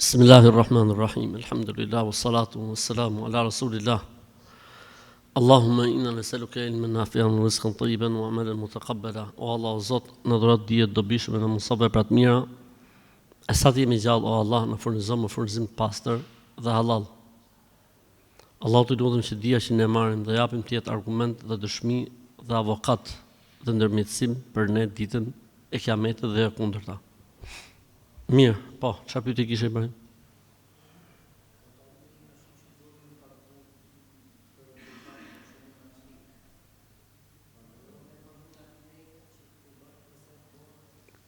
Bismillahirrahmanirrahim. Alhamdulillah wassalatu wassalamu ala rasulillah. Allahumma inna nas'aluka ilman nafi'an wa rizqan tayyiban wa amalan mutaqabbala. O Allah, Zot, na dhurat dije dobishme, na mos për të mira. E sa të jemi gjallë, o Allah, na furnizon me furnizim të pastër dhe halal. Allah të lutem që dija që ne marrim dhe japim të jetë argument dhe dëshmi dhe avokat dhe ndërmjetësim për ne ditën e Kiametit dhe e kundërta. Mirë, po, çfarë pyetje kishe Ibrahim?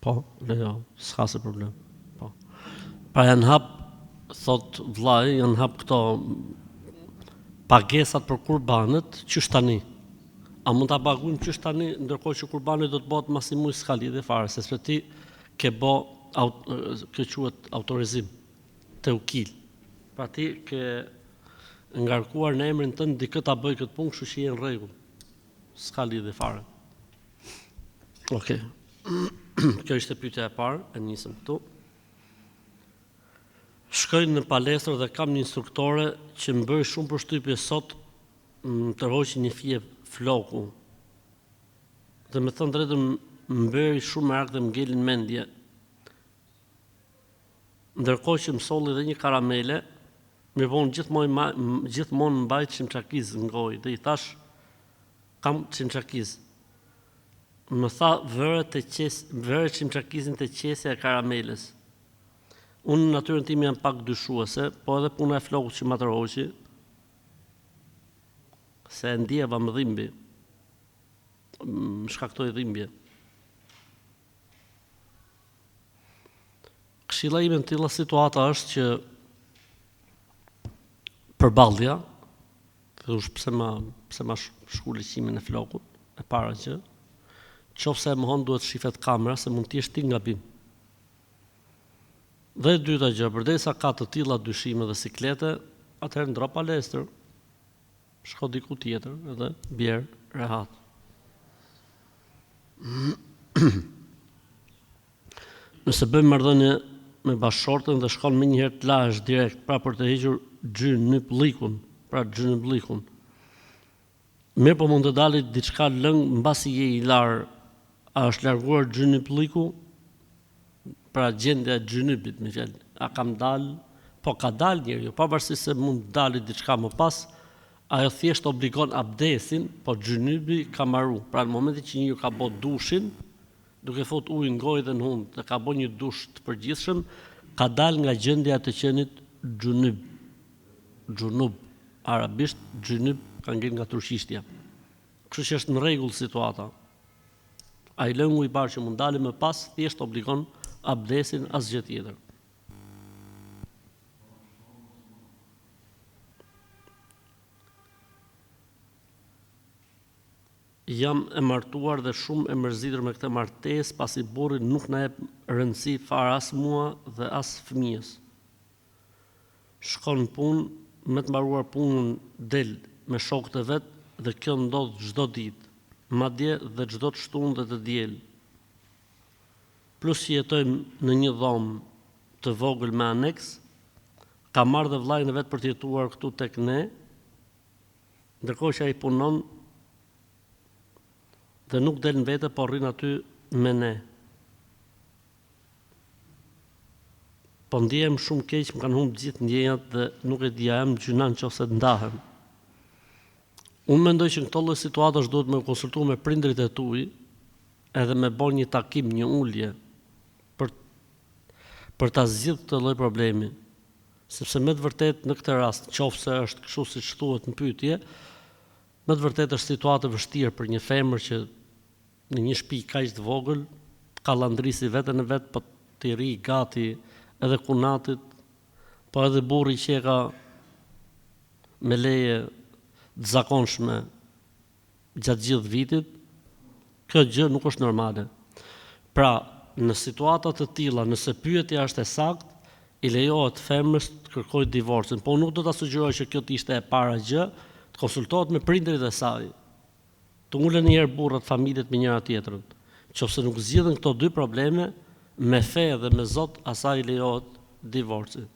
Po, jo, s'ka se problem. Po. Pra janë hap, thot vllai, janë hap këto pagesat për kurbanët, qysh tani? A mund ta paguajmë qysh tani, ndërkohë që kurbani do të bëhet masimuj s'ka lidhje fare, sepse ti ke bë kjo quhet autorizim te ukil. Pra ti ke ngarkuar në emrin tënd dikë ta bëj këtë punë, kështu që je në rregull. S'ka lidhje fare. Okej. Kjo ishte pyetja e parë, e nisëm këtu. Shkoj në palestër dhe kam një instruktore që më bëri shumë përshtypje sot, të rroqi një fije floku. Dhe me thënë drejtën më bëri shumë merak dhe më ngelin mendje. Ndërkohë që më solli dhe një karamele, më vonë gjithmonë mbajt çimçakiz në gojë dhe i thash kam çimçakiz. Më tha vëre çimçakizin te qesja e karameles. Unë në natyrën time jam pak dyshuese, po edhe puna e flokut që ma tërhoqi, se ndjeva më dhimbje. Më shkaktoi dhimbje. Këshilla ime në tilla situata është që përballja, thosh pse ma shku liqimin e flokut, e para që qofse e mohon duhet shifet kamera se mund të jesh ti gabim. Dhe e dyta gjë, përdesa ka të tilla dyshime dhe siklete, atëherë ndro palestër, shko diku tjetër edhe bjerë rehat. Nëse bëjmë marrëdhënie me bashkëshortën dhe shkon më njëherë të lahesh direkt, pra për të hequr gjynëpëllikun, mirë po mund të dalit diçka lëng mbasi je i lar, a është larguar gjynëpëlliku? Pra gjendja e gjynëpit, me fjalë, a kam dal? Po ka dal njeriu, pavarësisht se mund të dalit diçka më pas, ajo thjesht obligon abdesin, po gjynëpi ka marru. Pra në momentin që njeriu ka bë dushin, duke fut ujë në gojë dhe në hund, dhe ka bë një dush të përgjithshëm, ka dal nga gjendja e të qenit gjunub. Arabisht gjunub ka ngel nga turqishtja. Kështu që është në rregull situata. Ai lëngu i parë që mund dalë më pas, thjesht obligon abdesin, asgjë tjetër. Jam e martuar dhe shumë e mërzitur me këtë martesë, pasi burri nuk na jep rëndësi fare as mua dhe as fëmijës. Shkon punë, me të mbaruar punën del me shokët e vet dhe kjo ndodh çdo ditë, madje dhe çdo të shtunë dhe të diel. Plus që jetojmë në një dhomë të vogël me aneks, ka marrë dhe vllajën e vet për të jetuar këtu tek ne, ndërkohë që ai punon dhe nuk del në vete, por rrin aty me ne. Po ndjehem shumë keq, më kanë humbur gjithë ndjenjat dhe nuk e di a jam gjyna nëse ndahem. Unë mendoj që në këto lloj situatash duhet me konsultu me prindrit e tuaj, edhe me bën një takim, një ulje për ta zgjidhur këtë lloj problemi. Sepse me të vërtetë në këtë rast, nëse është kështu siç thuhet në pyetje, me të vërtetë është situatë e vështirë për një femër që në një shtëpi kaq të vogël ka llandrisi veten e vet, po të rri gati edhe kunatit, po edhe burri që ka me leje të zakonshme gjatë gjithë vitit, kjo gjë nuk është normale. Pra, në situata të tilla, nëse pyetja është e saktë, i lejohet femrës të kërkojë divorcin, po nuk do ta sugjeroj që kjo të ishte e para gjë, të konsultohet me prindërit e saj. Të ulen njerë burrat familjet me njëra tjetrën. Nëse nuk zgjidhen këto dy probleme, me fe dhe me Zot asaj lejohet divorci.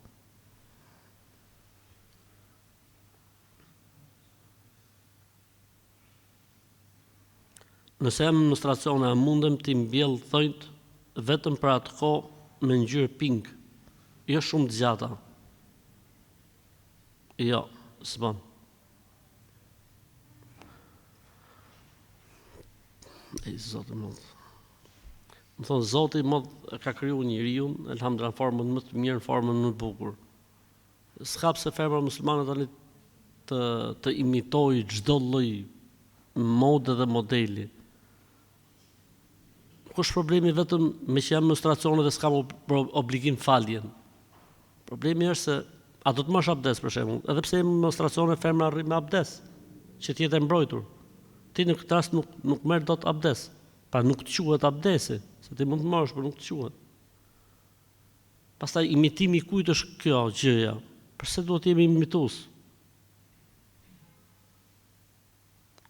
Nëse administracione a mundem t'i mbjell thojt vetëm për atë kohë me ngjyrë pink, jo shumë të gjata. Jo, s'bën. Ej, Zoti më. Më thonë, Zoti më ka kriju njeriu, elhamdulillah, në formën më të mirë, në formën më të bukur. S'ka pse femra muslimane tani të imitojë çdo lloj mode dhe modeli. Kush problemi vetëm me që jam menstruacione dhe s'kam obligim faljen. Problemi është se a do të marrësh abdes për shembull, edhe pse jam menstruacione femra arrin me abdes, që të jetë e mbrojtur. Ti në këtë rast nuk merr dot abdes. Pra nuk të quhet abdesi, se ti mund të marrësh, por nuk të quhet. Pastaj imitimi i kujt është kjo gjëja? Përse duhet jemi imitues?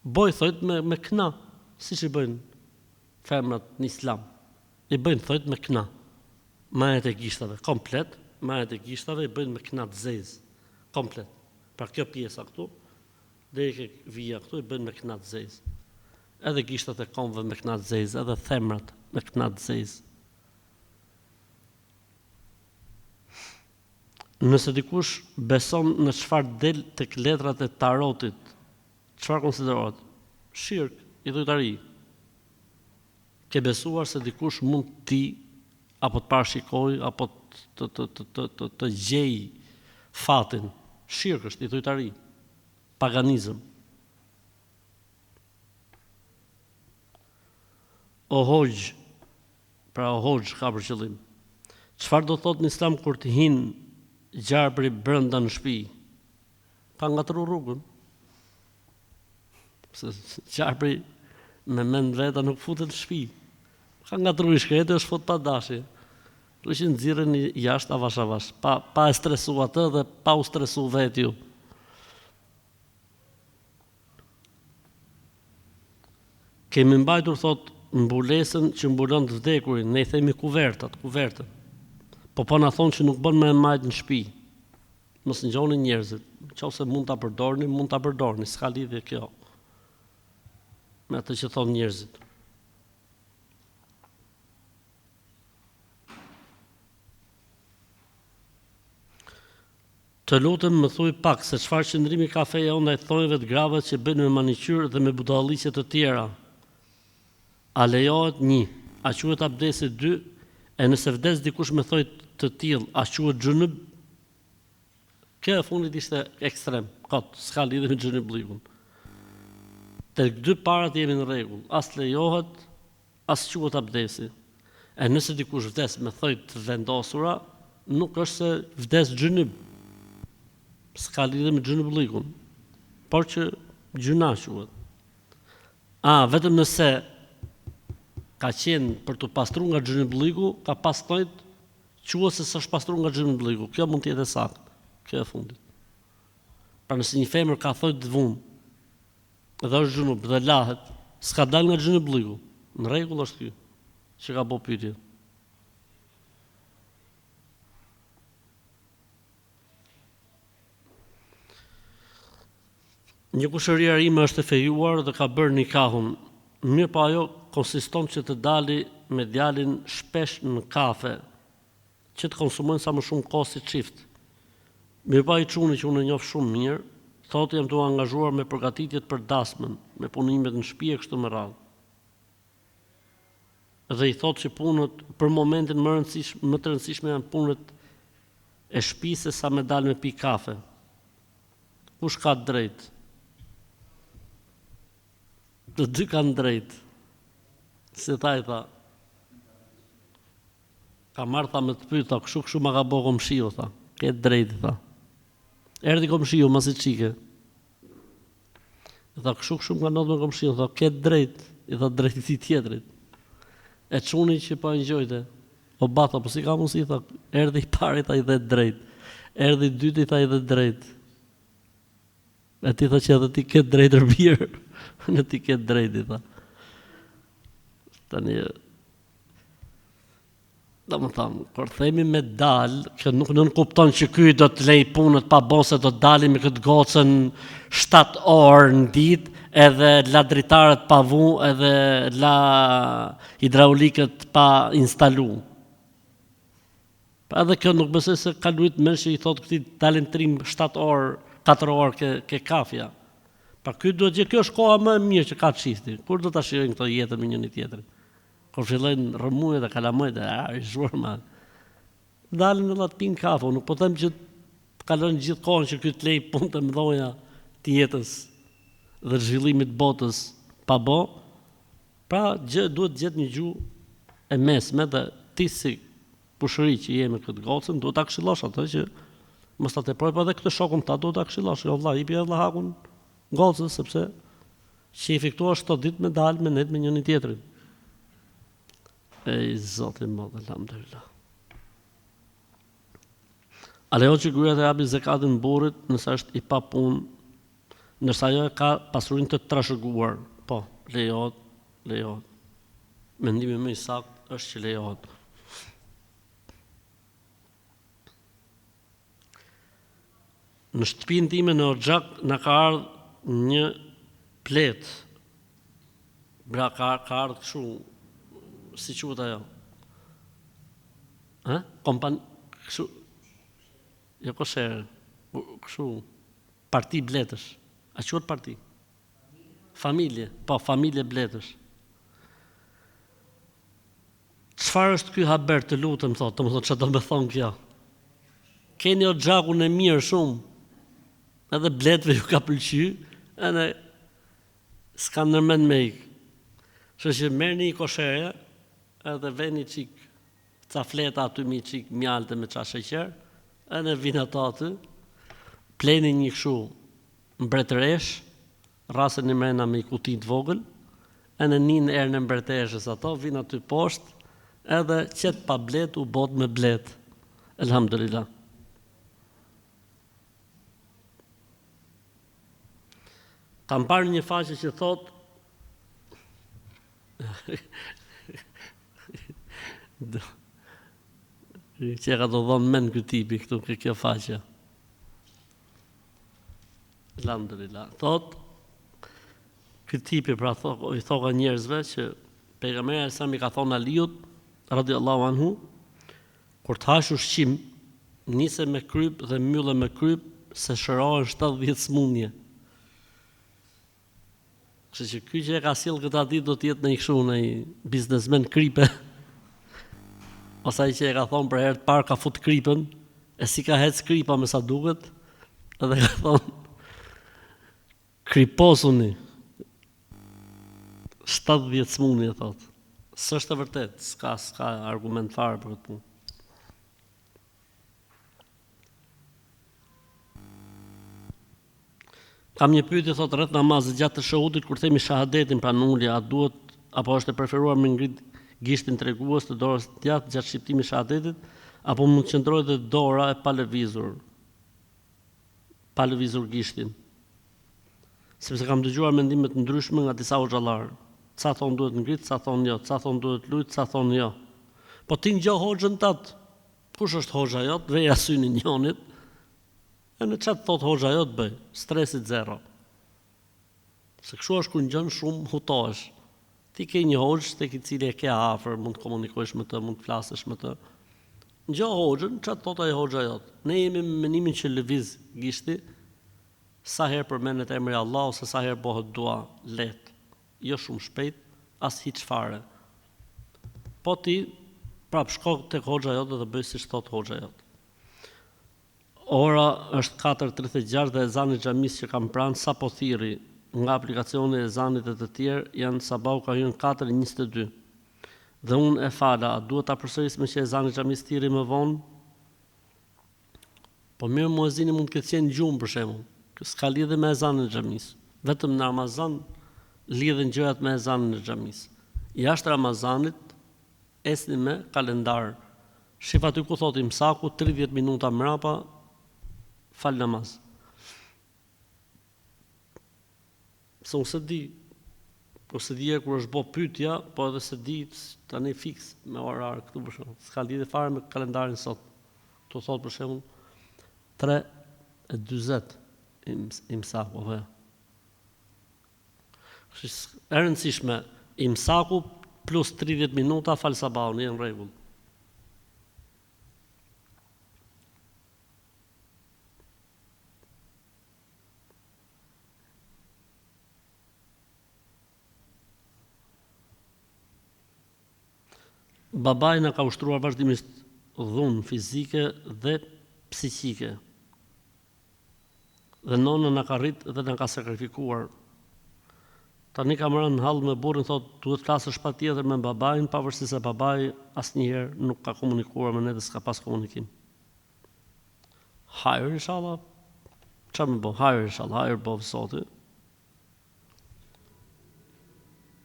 Boj thojt me kna, siç i bëjnë femrat në Islam. I bëjnë thojt me kna. Majet e gishtave komplet, majet e gishtave i bëjnë me kna të zezë, komplet. Pra kjo pjesa këtu, deri ke vija këtu i bëjnë me kna të zezë. Edhe gishtat e komëve me kna të zezë, edhe themrat me kna të zezë. Nëse dikush beson në çfarë del tek letrat e tarotit, çfarë konsiderohet? Shirk, idhujtari. Ke besuar se dikush mund ti apo të parashikoj apo të gjej fatin. Shirk është idhujtari, paganizëm. O hoj, pra o hoj ka për qëllim. Çfarë do thot në Islam kur të hin gjarpri brenda në shtëpi? Ka ngatru rrugën. Se gjarpri me mend veta nuk futet në shtëpi. Ka ngatru i shkretë është fut pa dashje. Kështu që nxirren jashtë avash, pa e stresu atë dhe pa u stresu vetë ju. Kemi mbajtur, thot, mbulesën që mbulon të vdekurin, ne i themi kuvertën. Po na thonë që nuk bën me majt në shtëpi. Mos ngjoni njerëzit. Nëse mund ta përdorni, s'ka lidhje kjo me atë që thonë njerëzit. Të lutem më thuj pak se çfarë qëndrimi ka feja ndaj thonjve të grave që bëjnë me maniqyr dhe me budalliqe të tjera. A lejohet 1? A quhet abdesi 2? E nëse vdes dikush me thoj të tillë, a quhet xhunub? Kjo e fundit ishte ekstrem, kot, s'ka lidhje me xhunublikun. Te dy parat jemi në rregull, as lejohet, as quhet abdesi. E nëse dikush vdes me thoj të vendosura, nuk është se vdes xhunub. S'ka lidhje me xhunublikun, por që gjuna quhet. Vetëm nëse ka qenë për të pastruar nga xhunubliku, ka pas thojt quhet se s'është pastruar nga xhunubliku. Kjo mund të jetë saktë. Kjo e fundit. Pra nëse një femër ka thojt të vunë, dhe është xhunub dhe lahet, s'ka dalë nga xhunubliku. Në rregull është ky që ka bëu pyetje. Një kushëria ime është e fejuar dhe ka bërë nikahun. Mirë, pa ajo konsiston që të dali me djalin shpesh në kafe, që të konsumojnë sa më shumë kohë si çift. Mirë, pa i çuni që unë e njoh shumë mirë, thotë jam të angazhuar me përgatitjet për dasmën, me punimet në shtëpi e kështu me radhë. Dhe i thotë që punët për momentin më të rëndësishme janë punët e shtëpisë sa me dalë me pi kafe. Kush ka drejt? Të dy kanë drejt. Se ta i tha. Ka marrë tha me të pyet, tha, kështu ma ka bëu komshiu, tha. Ke drejt, tha. Erdhi komshiu, masi çike. Tha, kështu më ka ndodhur me komshiu, tha, ke drejt. I tha drejti tjetrit. E çuni që po ngjojte. O bata, po si ka mundsi, tha, erdhi i pari, tha, i dhe drejt. Erdhi i dyti, tha, i dhe drejt. E ti tha që edhe ti ke drejt rëbirë. Në ti ke drejt, i tha. Tani, do më thamë, kur themi me dal, që nuk nënkupton që ky do të lej punët pa bon se do të dalim me këtë gocën 7 orë në ditë, edhe la dritarët pa vu, edhe la hidraulikët pa instalu. Pa edhe kjo nuk besoj se ka lujt me që i thotë këti dalin trim 7 orë, 4 orë ke kafja. Pa kjo duhet që kjo është koha më e mirë që ka të shifti. Kur do të shirojnë këto jetën me njëni tjetërin? Kur fillojnë rëmujët e kalamujët e zhurma. Dalin edhe të pinë kafe, nuk po them që të kalojnë gjithë kohën që kjo të lej punë të mdhoja të jetës dhe zhvillimit botës pa bo, pra duhet gjithë një gjuhë e mesme dhe ti si pushëri që jemi këtë gocën, duhet ta këshillosh atë që mos ta teproj, pa edhe këtë shokun ta duhet ta këshillosh, jo vëlla, hipi edhe hakun gocës, sepse shefi këtu është 7 ditë me dalë me net me njëri tjetrin. Ej Zoti i madh, alhamdulillah. A lejo që gruaja të japi zekatin burrit nëse është i pa punë, nëse ajo ka pasurinë të trashëguar? Po, lejohet. Mendimi më i saktë është që lejohet. Në shtëpinë time në Orxhak na ka ardhur një plet. Bra ka ardhur kështu, si quhet ajo? Kështu. Jo kosher, kështu, parti bletësh. A quhet parti? Familje, po, familje bletësh. Çfarë është ky haber, të lutem, thotë, të më thotë, që do me thonë kjo? Keni Orxhakun e mirë shumë, edhe bletëve ju ka pëlqy, edhe s'ka nërmend me ikë. Kështu që merrni një koshere, edhe veni çik ca fleta aty mi çik mjalte me ça sheqer, edhe vinë ato aty, pleni një kështu mbretëresh, rasën një mrena me i kuti të vogël, edhe një erë në mbretëreshës ato, vinë aty poshtë, edhe qëtë pa blet u bot me blet. Elhamdulillah. Kam parë një faqe që thotë që ka do dhonë men këtë tipi këtu kjo faqe. Alhamdulillah. Thot, këtë tipi pra i thoka njerëzve që pejgamberi sa mi ka thonë Aliut, radiallahu anhu, kur të hash ushqim, nise me kryp dhe mbylle me kryp, se shërohen 70 smundje. Kështu që ky që e ka sjell këtë ditë do të jetë në kështu në biznesmen kripe. Ose ai që e ka thonë për herë të parë ka fut kripën, e si ka hec kripa me sa duket, edhe ka thonë kriposuni 70 smundje, thotë. S'është e vërtet, s'ka argument fare për këtë punë. Kam një pyetje, thotë, rreth namazit gjatë të shahudit kur themi shahadetin pra në ulje, a duhet apo është e preferuar me ngrit gishtin tregues të dorës të gjatë gjatë shqiptimit shahadetit, apo mund të qëndrohet dhe dora e pa lëvizur gishtin? Sepse kam dëgjuar mendime të ndryshme nga disa hoxhallar. Ca thonë duhet ngrit, ca thonë jo, ca thonë duhet lut, ca thonë jo. Po ti ngjo hoxhën tat. Kush është hoxha jot? Veja synin njonit. E në qatë thot hoxha jo të bëj, stresit zero. Se kështu është kur ngjon shumë hutohesh. Ti ke një hoxh tek i cili e ke afër, mund të komunikosh me të, mund të flasësh me të. Ngjo hoxhën, çat thot ai hoxha jot. Ne jemi me mendimin që lëviz gishti, sa herë përmendet emri Allah ose sa herë bëhet dua lehtë, jo shumë shpejt, as hiç fare. Po ti prap shko tek hoxha jot dhe bëj siç thot hoxha jot. Ora është 4:36 dhe ezani i xhamisë që kam pranë sapo thirri nga aplikacioni e ezanit e të tjerë janë sabahu ka hyrë 4:22. Dhe unë e fala, a duhet ta përsëris me që ezani i xhamisë thirri më vonë? Po mirë, muezini mund të ketë qenë gjumë për shembull. S'ka lidhje me ezanin e xhamisë. Vetëm në Ramazan lidhen gjërat me ezanin e xhamisë. Jashtë Ramazanit esni me kalendar. Shif aty ku thotë imsaku 30 minuta mrapa fal namaz. Se unë se di, ose di kur është bo pyetja, po edhe se di tani fiks me orar këtu për shembull. S'ka lidhje fare me kalendarin sot. Tu thot për shembull 3:40 imsaku. E rëndësishme, imsaku plus 30 minuta fal sabahun, në rregull. Babai na ka ushtruar vazhdimisht dhunë fizike dhe psikike. Dhe nona na ka rrit dhe na ka sakrifikuar. Tani kam rënë në hall me burrin, thotë duhet flasësh patjetër me babain, pavarësisht se babai asnjëherë nuk ka komunikuar me ne dhe s'ka pas komunikim. Hajër inshallah. Çfarë më bë? Hajër inshallah, hajër bëv soti.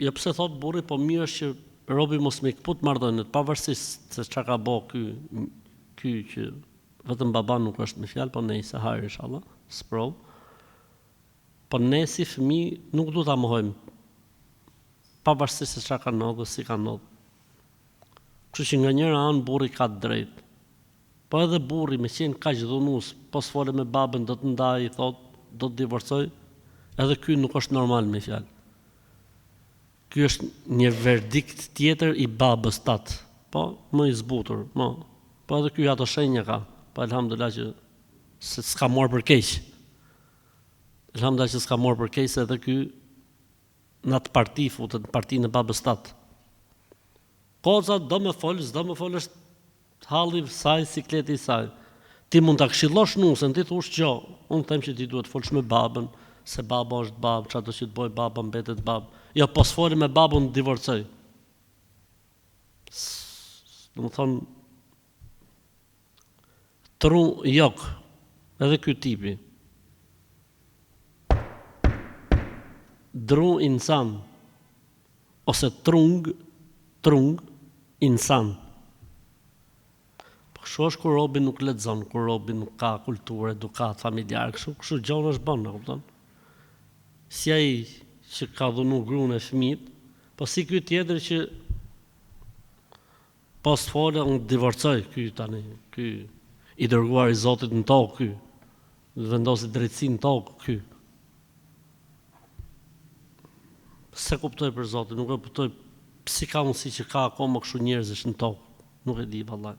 Ja pse thot burri, po mirë është që robi mos me kput marrëdhëniet, pavarësisht se çka ka bë ky që vetëm baba nuk është me fjalë, po nejse hajër inshallah, sprov. Po ne si fëmijë nuk duhet ta mohojmë. Pavarësisht se çka ka ndodhur, si ka ndodhur. Kështu që nga njëra anë burri ka drejt. Po edhe burri me qenë kaq dhunues, po s'fole me babën do të ndaj, thot, do të divorcoj, edhe ky nuk është normal me fjalë. Ky është një verdikt tjetër i babës tat. Po, më i zbutur, po edhe ky ato shenja ka. Po elhamdullah që se s'ka marrë për keq. Elhamdullah që s'ka marrë për keq se edhe ky në atë parti futet, në partinë e babës tat. Koza do më fol, s'do më fol, është halli i saj, sikleti i saj. Ti mund ta këshillosh nusën, ti thosh gjë, unë them që ti duhet folsh me babën, se baba është babë, çfarë do të bëj baba mbetet babë. Jo, po s'foli me babën divorcoj. Do të thonë tru jok, edhe ky tipi. Dru insan, ose trung insan. Po kështu është kur robi nuk lexon, kur robi nuk ka kulturë, edukat familjar, kështu gjona është bën, e kupton? Si ai që ka dhunu gruan e fëmijët, po si ky tjetër që pas fole unë divorcoj, ky tani, ky i dërguar i Zotit në tokë, ky vendosi drejtësinë në tokë, ky. Se kuptoj për Zotin, nuk e kuptoj si ka mundësi që ka akoma kështu njerëzish në tokë, nuk e di vallaj.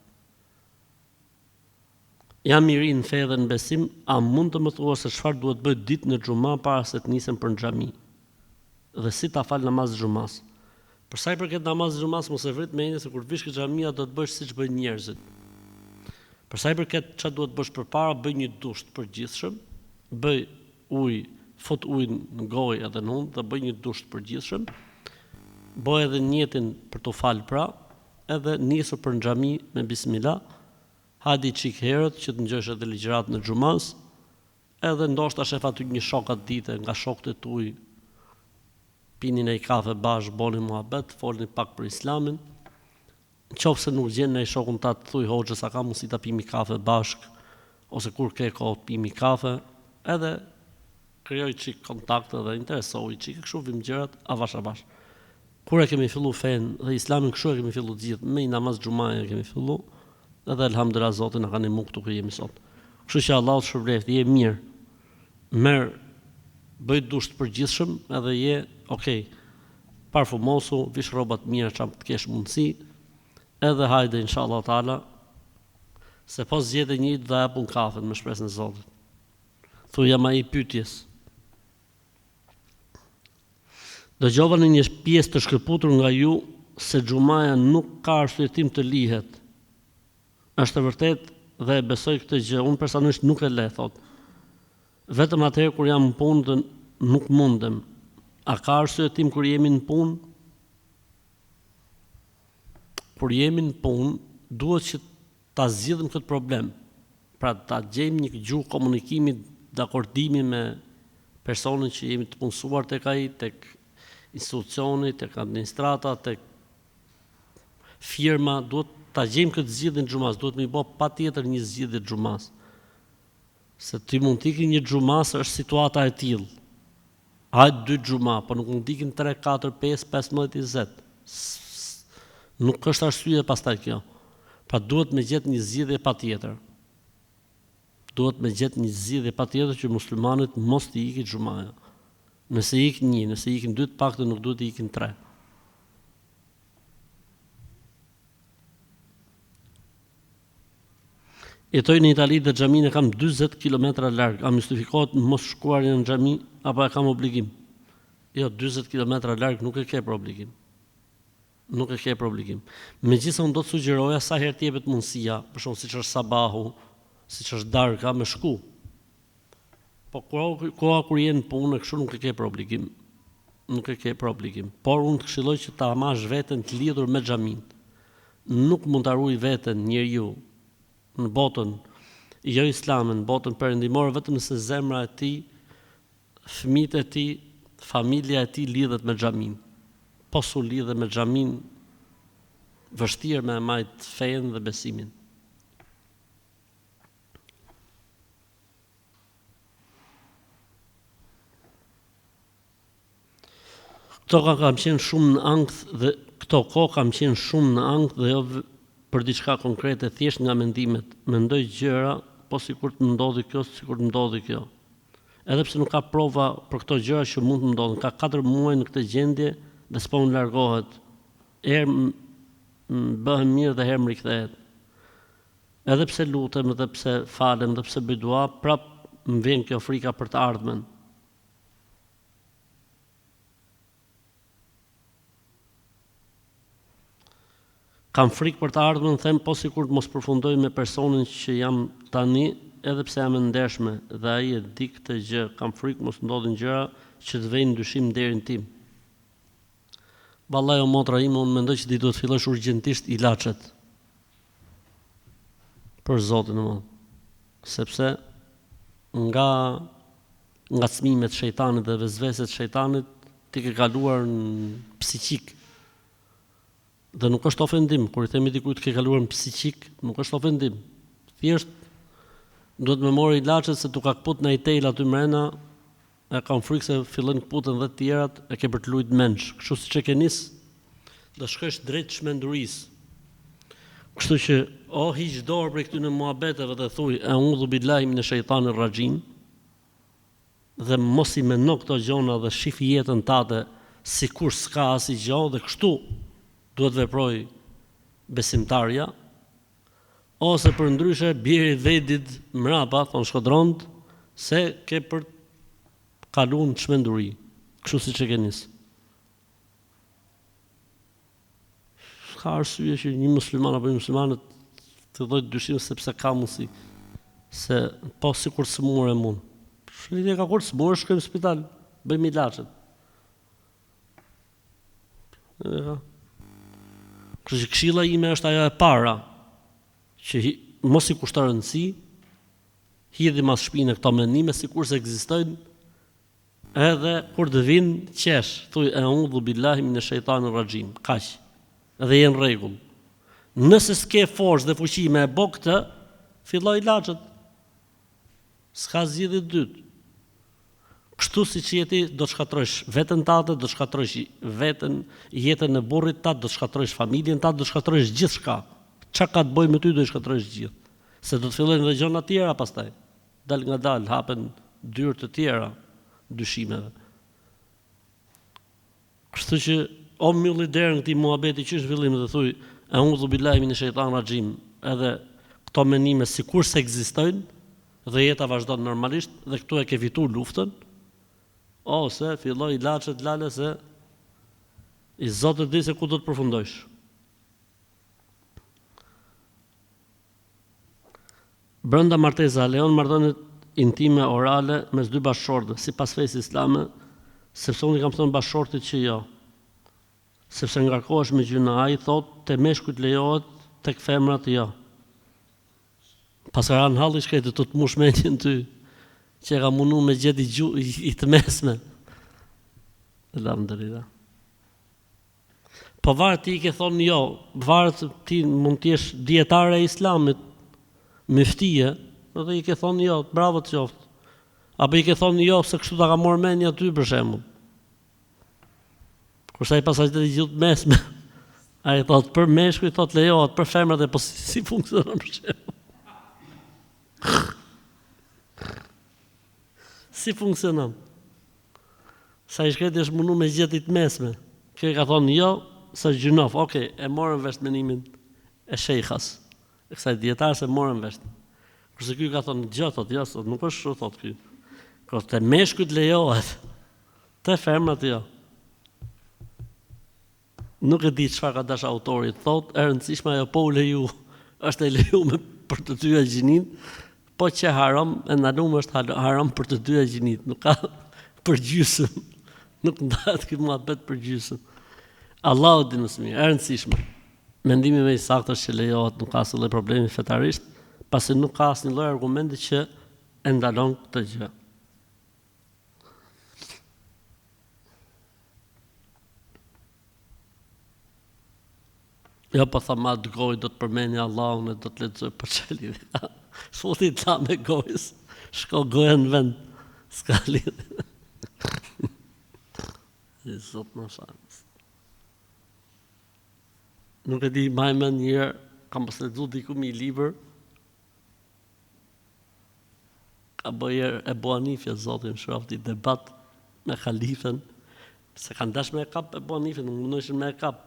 Jam i ri në fe dhe në besim, a mund të më thua se çfarë duhet bëj ditë në xhuma para se të nisem për në xhami? Dhe si ta fal namaz xhumas? Për sa i përket namaz xhumas, mos e vrit mendje se kur vish ke xhamia do të bësh siç bëjnë njerëzit. Për sa i përket çfarë duhet bësh përpara, bëj një dush të përgjithshëm, bëj ujë, fut ujë në gojë edhe në hund dhe bëj një dush të përgjithshëm. Bëj edhe niyetin për të fal pra, edhe nisur për në xhami me bismillah. Hadi çik herët që të ngjosh edhe ligjërat në xhumas, edhe ndoshta shef aty një shok atë ditë nga shokët e tuaj, pini një kafe bash, boni muhabet, folni pak për Islamin. Nëse nuk gjen në shokun ta të thuj hoxhës a ka mundësi ta pimi kafe bashk, ose kur ke kohë të pimi kafe, edhe krijoj çik kontakte dhe interesoj çik kështu vim gjërat avash avash. Kur e kemi fillu fen dhe Islamin kështu e kemi fillu gjithë, me namaz xhumaja kemi fillu. Edhe elhamdulillah Zoti na ka ndihmuar këtu ku jemi sot. Kështu që Allahu shpërblet, je mirë. Merr, bëj dush të përgjithshëm, edhe je okay. Parfumosu, vish rroba të mira çam të kesh mundësi. Edhe hajde inshallah taala. Se pas zgjedhë një do të hapun kafen me shpresën e Zotit. Thuaj jam ai pyetjes. Dëgjova në një pjesë të shkëputur nga ju se xhumaja nuk ka arsyetim të lihet. Është vërtet dhe besoj këtë gjë, unë personalisht nuk e le, thot. Vetëm atëherë kur jam në punë nuk mundem. A ka arsyetim kur jemi në punë? Kur jemi në punë, duhet që ta zgjidhim këtë problem. Pra ta gjejmë një gjuhë komunikimi, dakordimi me personin që jemi të punësuar tek ai, tek institucioni, tek administrata, tek firma, duhet ta gjejmë këtë zgjidhje në xhumas, duhet më bë patjetër një zgjidhje xhumas. Se ti mund të ikë një xhumas është situata e tillë. Hajt 2 xhuma, po nuk mund të ikin 3, 4, 5, 15, 20. Nuk është arsye pastaj kjo. Pra duhet me gjetë një zgjidhje patjetër. Duhet me gjetë një zgjidhje patjetër që muslimanët mos të ikin xhumaja. Nëse ikin 1, nëse ikin 2, të paktën nuk duhet të ikin 3. Jetoj në Itali dhe xhamin e kam 40 km larg. A më justifikohet mos shkuarja në xhami apo e kam obligim? Jo, 40 km larg nuk e ke për obligim. Nuk e ke për obligim. Megjithëse unë do të sugjeroja sa herë të jepet mundësia, për shembull siç është sabahu, siç është darka me shku. Po koha kur je në punë kështu nuk e ke për obligim. Nuk e ke për obligim. Por unë të këshilloj që ta marrësh veten të lidhur me xhamin. Nuk mund ta ruaj veten njeriu në botën jo islame, në botën perëndimore vetëm nëse zemra e tij, fëmijët e tij, familja e tij lidhet me xhamin. Po su lidhet me xhamin, vështirë me majt fenë dhe besimin. Këto kam qenë shumë në ankth dhe këto kohë kam qenë shumë në ankth dhe jo për diçka konkrete, thjesht nga mendimet. Mendoj gjëra, po sikur të më ndodhi kjo, sikur të më ndodhi kjo. Edhe pse nuk ka prova për këto gjëra që mund të më ndodhin. Ka 4 muaj në këtë gjendje dhe s'po më largohet. Herë bëhem mirë dhe herë më rikthehet. Edhe pse lutem, edhe pse falem, edhe pse bëj dua, prap më vjen kjo frika për të ardhmen. Kam frikë për të ardhmen, them po sikur të mos përfundoj me personin që jam tani, edhe pse jam e ndershme dhe ai e di këtë gjë, kam frikë mos ndodhin gjëra që të vejnë dyshim derin tim. Vallahi o motra ime, unë mendoj që ti duhet fillosh urgjentisht ilaçet. Për Zotin e madh. Sepse nga ngacmimet e shejtanit dhe vezveset e shejtanit ti ke kaluar në psiqik. Dhe nuk është ofendim, kur I themi dikujt ke kaluar në psiqik, nuk është ofendim. Thjesht duhet me morë ilaçet se tu ka kput në itel aty mrena, e kam frikë se fillojnë kputën dhe të tjerat, e ke për të lujt menç. Kështu siç e ke nis, do shkosh drejt çmendurisë. Kështu që o hiq dorë për këtyre muhabeteve dhe thuj a'udhu billahi minash shaitanir rajim, dhe mos I mendo këto gjona dhe shif jetën tate sikur s'ka asgjë dhe kështu duhet veproj besimtarja, ose për ndryshe bjeri vedit mrapa, thonë shkodront, se ke për kaluar në çmenduri, kështu siç e ke nis. Ka arsye që një musliman apo një muslimane të dhojë dyshim sepse ka mundësi, se po sikur smurë mund. Lidhja ka kur smurë, shkojmë në spital, bëjmë ilaçet. Kështu që këshilla ime është ajo e para, që mos I kushto rëndësi, hidhi mas shpine këto mendime sikur se ekzistojnë, edhe kur të vinë qesh, thuj a'udhu billahi minash shaitanir rajim, kaq. Edhe je në rregull. Nëse s'ke forcë dhe fuqi me e bë këtë, filloj ilaçet. S'ka zgjidhje dytë. Kështu siç jeti do të shkatrosh veten tate, do të shkatrosh veten, jetën e burrit tat, do të shkatrosh familjen tat, do të shkatrosh gjithçka. Çka ka të bëjë me ty do të shkatrosh gjithë. Se do të fillojnë edhe gjëra të tjera pastaj. Dal nga dal hapen dyrë të tjera dyshimeve. Kështu që o mbylli derën këtij muhabeti që është fillim dhe thuj a'udhu billahi minash shaitanir rajim, edhe këto mendime sikur se ekzistojnë dhe jeta vazhdon normalisht dhe këtu e ke fituar luftën, ose filloj ilaçet lale se I Zotit di se ku do të përfundojsh. Brenda martesa lejon marrëdhëniet intime orale mes dy bashkëshortëve, sipas fesë islame, sepse unë I kam thënë bashkëshortit që jo. Sepse ngarkohesh me gjuna, ai thotë te meshkujt lejohet, tek femrat jo. Pasara në halli shkretë të të mush mendjen ty, që e ka mundu me gjeti I të mesme. Alhamdulillah. Po varë ti I ke thonë jo, varë ti mund t'jesh dietare e islamit, myftie, dhe I ke thonë jo, bravo të qoftë. Apo I ke thonë jo, se kështu ta ka morë mendja ty për shembull. Kurse ai pasaj të gjithë mesme, ai thotë për meshkuj, thotë lejohet, për femrat e po si funksionon për shembull. Si funksionon? Sa i shkreti është mundu me gjetit mesme. Kjo ka thonë jo, së gjynof, okej, e morën vesh menimin e shejkhas. E kësaj dietarës e morën vesh. Kurse ky ka thonë gjë, thotë, jo, sot nuk është kështu, thotë ky. Kur te meshkujt lejohet, te femrat jo. Nuk e di çfarë ka dash autori, thotë, e rëndësishme ajo po u leju, është e lejuar për të dyja gjinin, po që haram, e ndaluar është haram për të dyja gjinit, nuk ka përgjysëm. Nuk ndahet ky muhabet përgjysëm. Allahu di më së miri, e rëndësishme. Mendimi më i saktë është që lejohet, nuk ka asnjë problemi fetarisht, pasi nuk ka asnjë lloj argumenti që e ndalon këtë gjë. Jo, po tha ma të gojë, do të përmeni Allahun e do të lexoj për çeli. Futi ta me gojës, shko goja në vend, s'ka lidhje. Zot më falë. Nuk e di, ma e men njërë, kam pas lexu diku mi libër, ka bëjer Ebu Hanifja, zotin shrafti, debat me khalifen, se kanë dash me e kap Ebu Hanifja, nuk mundëshin me e kap.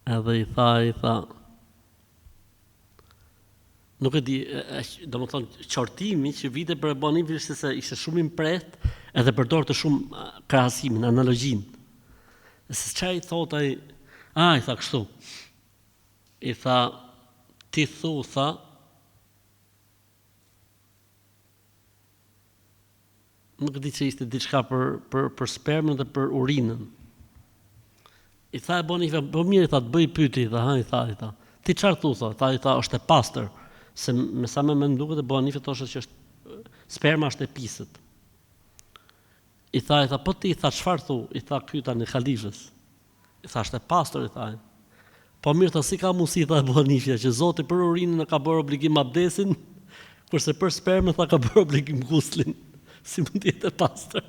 Edhe i tha, nuk e di, do më thonë, qortimi që vite për Ebu Hanifja ishte se ishte shumë impret, edhe përdor të shumë krahasimin, analogjin. Se qa i thot ai, i tha kështu, i tha, ti thu, tha, nuk di që ishte diçka për spermën dhe për urinën. I tha e boni, po mirë, i tha, të bëj pyti, i tha, ti qarë thu, tha, i tha, është e pastër, se me sa me duket e boni, thoshte që është, sperma është e pisët. I tha, po ti, i tha, çfarë thu, i tha, kyta në khalifës. I tha, është e pastër, i tha. Po mirë, tha, si ka mundësi, tha e Bonifja, që Zoti për urinën ka bërë obligim abdesin, kurse për spermën tha ka bërë obligim guslin. Si mund të jetë e pastër?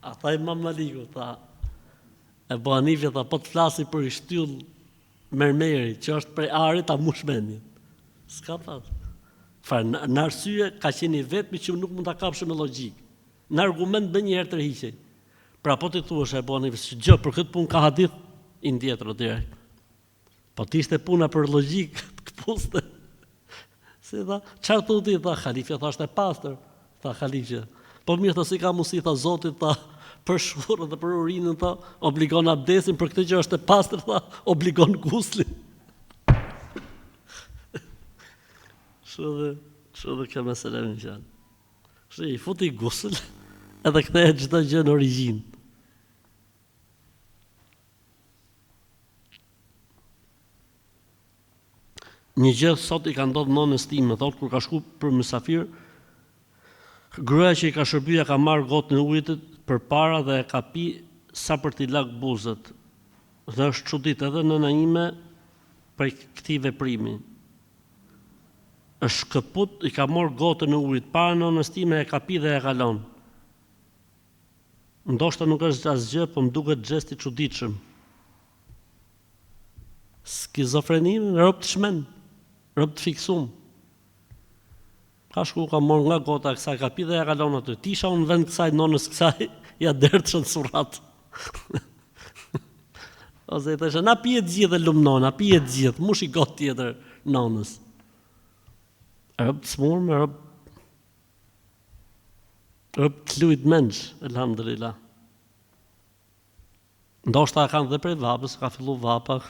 A tha Imam Maliku, tha, e Bonifja, tha, po të flasi për i shtyll mermeri, që është prej arit, ta mush mendjen. S'ka pasë. Në arsye ka qenë i vetmi që nuk mund ta kapshë me logjik. Në argument bën një herë tërhiqej. Pra po ti thuash e bëni që gjë për këtë punë ka hadith i ndjetër direkt. Po ti ishte puna për logjik, të puste. Si tha, çfarë thotë tha Halifja, tha është e pastër, tha Halifja. Po mirë tha si ka mundsi tha Zoti tha për shurrën dhe për urinën tha obligon abdesin, për këtë që është e pastër tha obligon guslin. Kështu dhe kjo mesele në qanë. Kështu i futi gusël, edhe kthehet çdo gjë në origjinë. Një gjë sot i ka ndodhur nonës time, thotë kur ka shku për mysafir, gruaja që i ka shërbyer ka marrë gotën e ujit përpara dhe e ka pi sa për t'i lak buzët. Dhe është çudit edhe nëna ime për këtij veprimi. Është këput, i ka morë gotën e ujit, para nënës time e ka pi dhe e ka lënë. Ndoshta nuk është asgjë, po më duket gjest i çuditshëm. Skizofreni, rob të shmen, rob të fiksum. Ka shku, ka morë nga gota kësaj, ka pi dhe e ka lënë aty. Ti isha unë vend kësaj, nonës kësaj, ja dertshën surrat. Ose i thëshë, na pije të gjithë dhe lumnon, na pije të gjithë, mush i gotë tjetër nonës. Rëbë të smurë, rëbë të lujt menç, elhamdulillah. Ndoshta kanë dhe prej vapës, ka fillu vapa,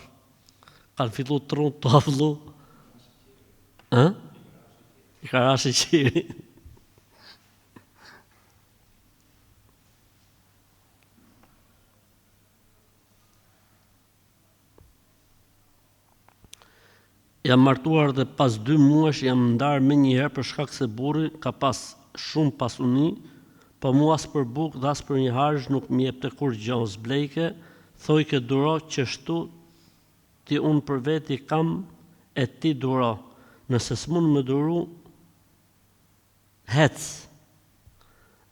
kanë fillu trunë të avlu. I ka rashi qiri. Jam martuar dhe pas 2 muash jam ndarë me njëherë për shkak se burri ka pas shumë pasuni, po mua as për bukë dhe as për një harxh nuk më jepte kur gjë os blejke, thoj ke duro që shtu ti unë për veti kam e ti duro. Nëse s'mund më duru, hec.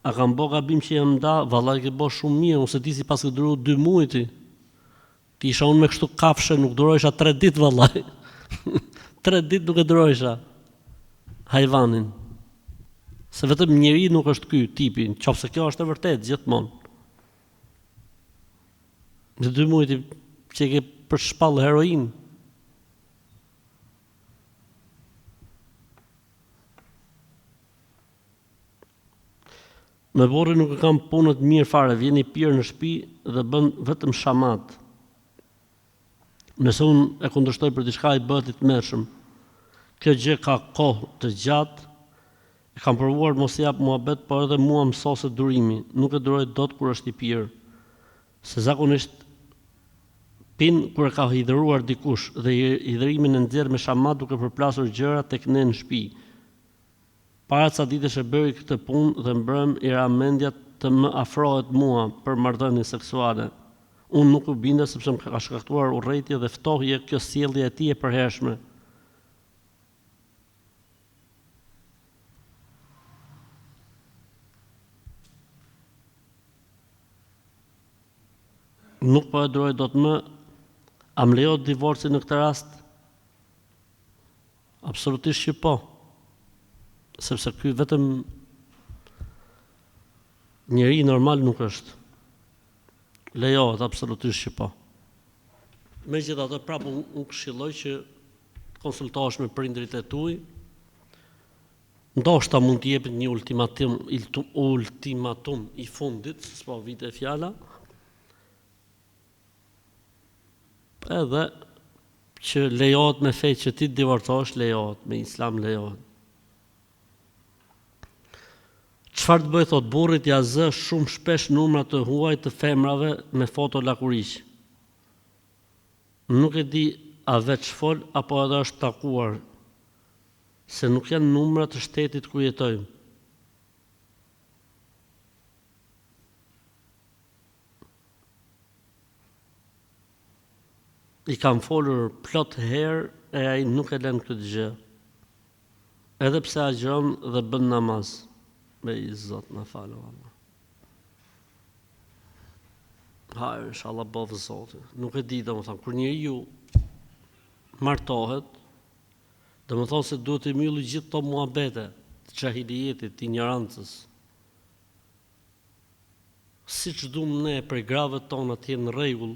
A kam bo gabim që jam da, vallaj ke bo shumë mirë, ose ti si pas ke duru 2 muaj ti. Ti isha unë me kështu kafshë, nuk durojsha 3 ditë vallaj. 3 ditë nuk e durojsha hajvanin. Se vetëm njeri nuk është ky tipi, qofse kjo është e vërtet gjithmonë. Në 2 muaj që e ke përshpall heroin. Me borri nuk e kam punët mirë fare, vjen i pirë në shtëpi dhe bën vetëm shamat. Nëse unë e kundërshtoj për diçka i bëhet i tmerrshëm. Kjo gjë ka kohë të gjatë. E kam provuar mos i jap muhabet, por edhe mua mësose durimi. Nuk e duroj dot kur është i pirë. Se zakonisht pin kur e ka hidhëruar dikush dhe hidhërimin e nxjerr me shamat duke përplasur gjëra tek ne në shtëpi. Para ca ditësh e bëri këtë punë dhe mbrëm i ra mendja të më afrohet mua për marrëdhënie seksuale. Unë nuk u binda sepse më ka shkaktuar urrëtie dhe ftohje kjo sjellje e tij e përhershme. Nuk po e duroj dot më. A më lejohet divorci në këtë rast? Absolutisht që po. Sepse ky vetëm njeri normal nuk është. Lejohet absolutisht që po. Megjithatë, prapë unë këshilloj që të konsultohesh me prindrit e tuaj. Ndoshta mund të jepet një ultimatum i fundit, s'po vite fjala. Edhe që lejohet me fe që ti të divorcosh, lejohet, me islam lejohet. Çfarë të bëj, thot burrit, ja zë shumë shpesh numra të huaj të femrave me foto lakuriq. Nuk e di a veç fol apo edhe është takuar, se nuk janë numra të shtetit ku jetojmë. I kam folur plot herë e ai nuk e lën këtë gjë. Edhe pse agjon dhe bën namaz. Me i Zot na falë Allah. Hajë, inshallah bodhë Zotit. Nuk e di, domethënë, kur njeriu martohet, domethënë se duhet të mbylli gjithë to muhabete të xahilijetit, të ignorancës. Siç duam ne për gravet tona të jenë në rregull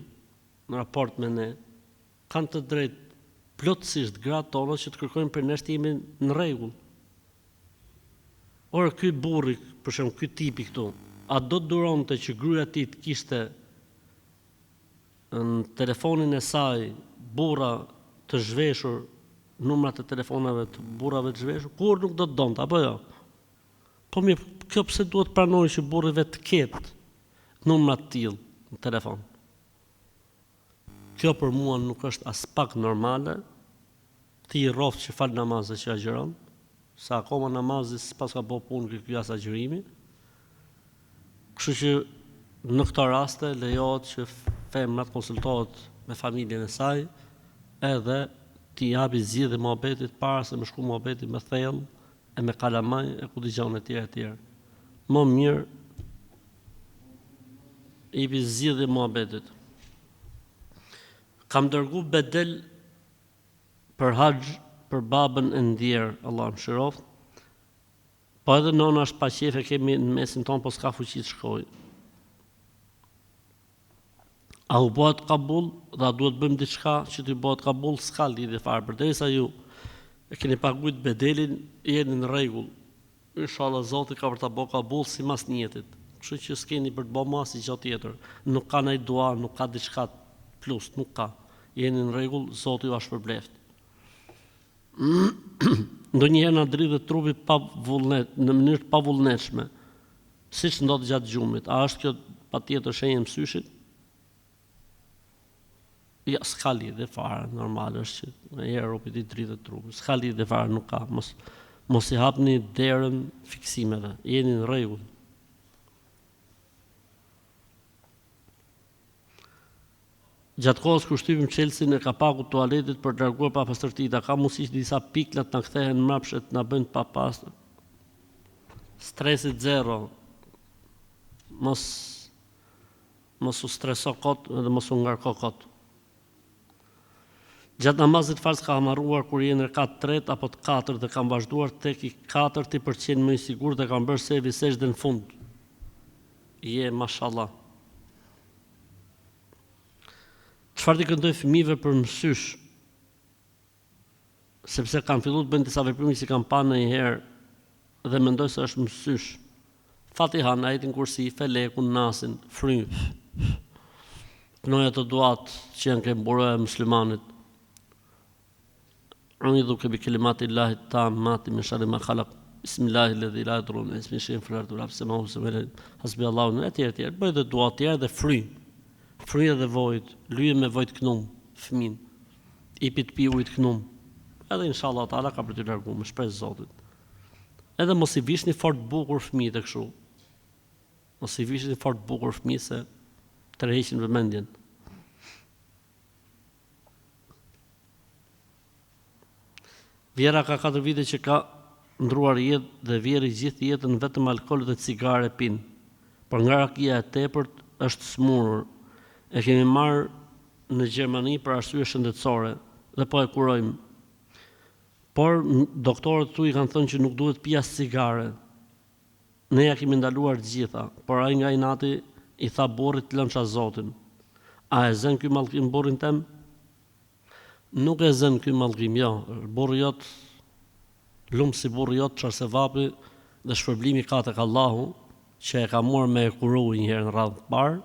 në raport me ne, kanë të drejtë plotësisht gratë tona që të kërkojnë për ne të jemi në rregull. Ora ky burri, për shembull ky tipi këtu, a do të duronte që gruaja e tij të kishte në telefonin e saj burra të zhveshur, numrat e telefonave të burrave të zhveshur? Kur nuk do të donte, apo jo? Po mirë, kjo pse duhet pranoj që burri vetë të ketë numra të tillë në telefon? Kjo për mua nuk është as pak normale. Ti i rroft që fal namazet që agjeron, sa akoma namazi s'pas ka bo punë ky as agjërimi. Kështu që në këto raste lejohet që femra të konsultohet me familjen e saj edhe t'i japi zgjidhje muhabetit para se më shku muhabeti me thellë e me kalamaj e ku dëgjon e tjerë. Më mirë i japi zgjidhje muhabetit. Kam dërgu bedel për haxh për babën e ndjerë, Allah më shëroft. Po edhe nona është pa qefe, kemi në mesin tonë, po s'ka fuqi të shkoj. A u bëhet kabull dhe a duhet bëjmë diçka që t'i bëhet kabull, s'ka lidhje fare. Përderisa ju e keni paguajt bedelin, jeni në rregull. Inshallah Zoti ka për ta bëu kabull sipas niyetit. Kështu që s'keni për të bëu më asnjë gjë tjetër. Nuk ka ndaj dua, nuk ka diçka plus, nuk ka. Jeni në rregull, Zoti ju shpërbleft. Ndonjëherë na dridhet trupi në mënyrë pa vullnetshme, siç ndodh gjatë gjumit. A është kjo patjetër shenjë e mësyshit? Ja, s'ka lidhje fare, normal është që njëherë ropi ti dridhet trupi. S'ka lidhje fare, nuk ka. Mos i hapni derën fiksimeve. Jeni në rregull. Gjatë kohës kur shtypim Chelsea-n e kapaku tualetit për të larguar papastërtitë, ka mundësi që disa piklat na kthehen mbrapsht e na bëjnë të papastër. Stresit zero. Mos u streso kot dhe mos u ngarko kot. Gjatë namazit farz ka hamarruar kur je në rekat 3 apo të 4 dhe kam vazhduar tek i 4 për të qenë më i sigurt dhe kam bërë sevi sejdën në fund. Je mashallah. Çfarë i këndoj fëmijëve për mësysh? Sepse kanë filluar të bëjnë disa veprime që kanë parë ndonjëherë dhe mendoj se është mësysh. Fatiha, ajetin kursi, felekun, nasin, fry. Knoja të duat që janë ke mburojë e muslimanit. U'idhuka bi kalimatillahi tammati min sharri ma khalaq. Bismillahilladzi la yadurru ma ismihi shay'un fil ardi wa la fis samawati hasbiyallahu wa etj. Bëj dhe dua të tjerë dhe fry. Fry edhe vojt, lyje me vojt knum, fëmin. Ipi të pi ujë të knum. Edhe inshallah taala ka për të larguar me shpresë Zotit. Edhe mos i vishni fort bukur fëmijët e kështu. Mos i vishni fort bukur fëmijë se tërheqin vëmendjen. Vjera ka 4 vite që ka ndruar jetë dhe vjeri gjithë jetën vetëm alkool dhe cigare pin. Por nga rakia e tepërt është smurur. E kemi marrë në Gjermani për arsye shëndetësore dhe po e kurojmë. Por doktorët tu i kanë thënë që nuk duhet pija cigare. Ne ja kemi ndaluar të gjitha, por ai nga inati i tha burrit lëmsha Zotin. A e zën ky mallkim burrin tem? Nuk e zën ky mallkim, jo. Burri jot lumë si burri jot çfarë se vapi dhe shpërblimi ka tek Allahu, që e ka marrë me kuru një herë në radhë të parë,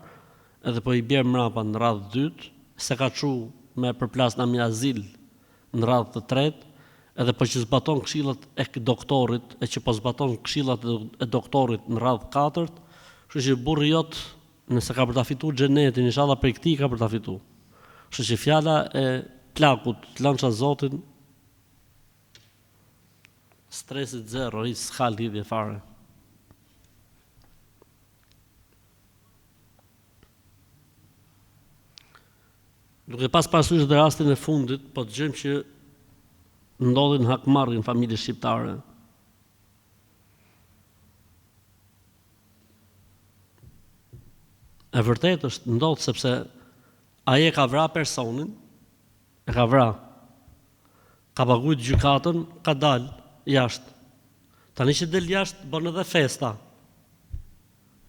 edhe po i bjerë mrapa në radhë të dytë, se ka çu me përplas në azil në radhë të tretë, edhe po që zbaton këshillat e doktorit, e që po zbaton këshillat e doktorit në radhë 4, kështu që burri jot, nëse ka për ta fituar xhenetin, inshallah për këtij ka për ta fituar. Kështu që fjala e plakut, lëmsha Zotin, stresit zero, i s'ka lidhje fare. Duke pas parasysh dhe rastin e fundit, po dëgjojmë që ndodhin hakmarrje në familje shqiptare. E vërtet është ndodh sepse ai e ka vrarë personin, e ka vrarë. Ka paguajtur gjykatën, ka dalë jashtë. Tani që del jashtë bën edhe festa.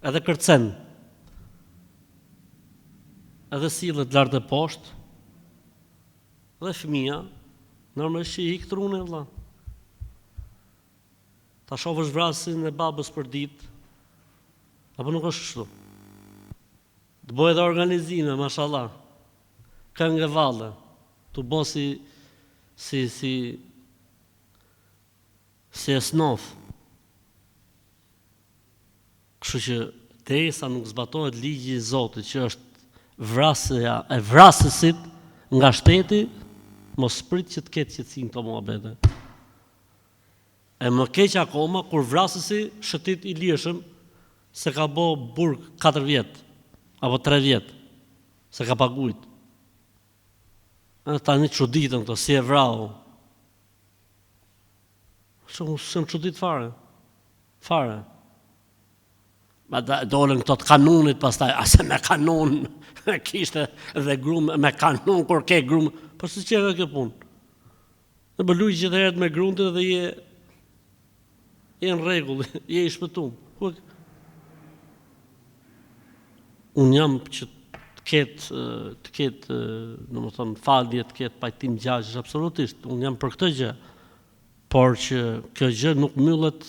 Edhe kërcen. Edhe sillet lart e poshtë. Dhe fëmia normalisht i ik trunë vëlla. Ta shohësh vrasin e babës për ditë. Apo nuk është kështu? Të bëjë edhe organizime, mashallah. Këngë e valle. Të bo si esnof. Kështu që derisa nuk zbatohet ligji i Zotit, që është vrasja e vrasësit nga shteti, mos prit që të ketë qetësim këto muhabete. E më keq akoma kur vrasësi shëtit i lirshëm se ka bo burg 4 vjet apo 3 vjet se ka paguajt. Tani çuditën këto si e vrau. Shumë çudit fare. Fare. Ma dolën këto të kanunit pastaj, ase me kanun kishte dhe grum me kanun kur ke grum, po si që e kjo punë. Dhe më luj gjithë herët me gruntin dhe je në rregull, je i shpëtum. Unë jam që të ketë, në më thonë, falje, të ketë pajtim gjashtë, absolutisht, unë jam për këtë gjë, por që kjo gjë nuk mbyllet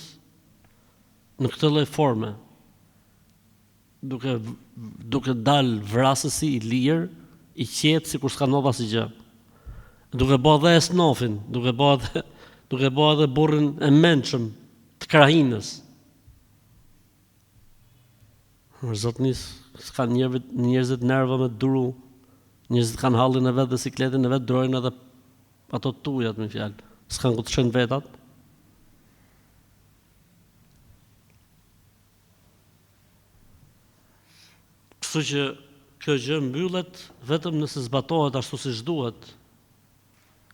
në këtë lloj forme. Duke dal vrasësi i lirë, i qetë sikur s'ka ndodhur asgjë. Duke bë edhe esnofin, duke bë edhe burrin e mençëm të krahinës. Zotnis, s'ka njerëzit nerva me duru, njerëzit kanë hallin e vet dhe sikletin e vet, drojnë edhe ato tujat me fjalë. S'kan ku të shën vetat. Kështu që kjo gjë mbyllet vetëm nëse zbatohet ashtu siç duhet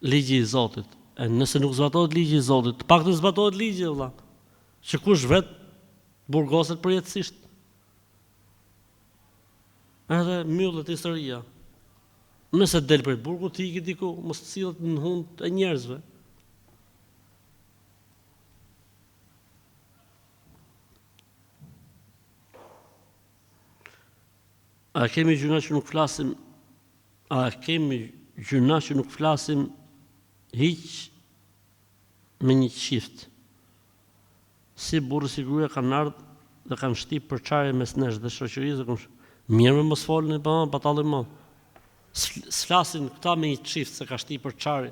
ligji i Zotit. E nëse nuk zbatohet ligji i Zotit, të paktën zbatohet ligji vëlla. Që kush vet burgoset përjetësisht. Edhe mbyllet historia. Nëse del për burgu të iki diku, mos të cilët në hund e njerëzve. A kemi gjuna që nuk flasim, hiq me një qift. Si burrë si gruaja kanë ardhur dhe kanë shtip përçarje mes nesh dhe shoqërisë, mirë me mos folni pa batalli më. S'flasin këta me një qift se ka shtip përçarje.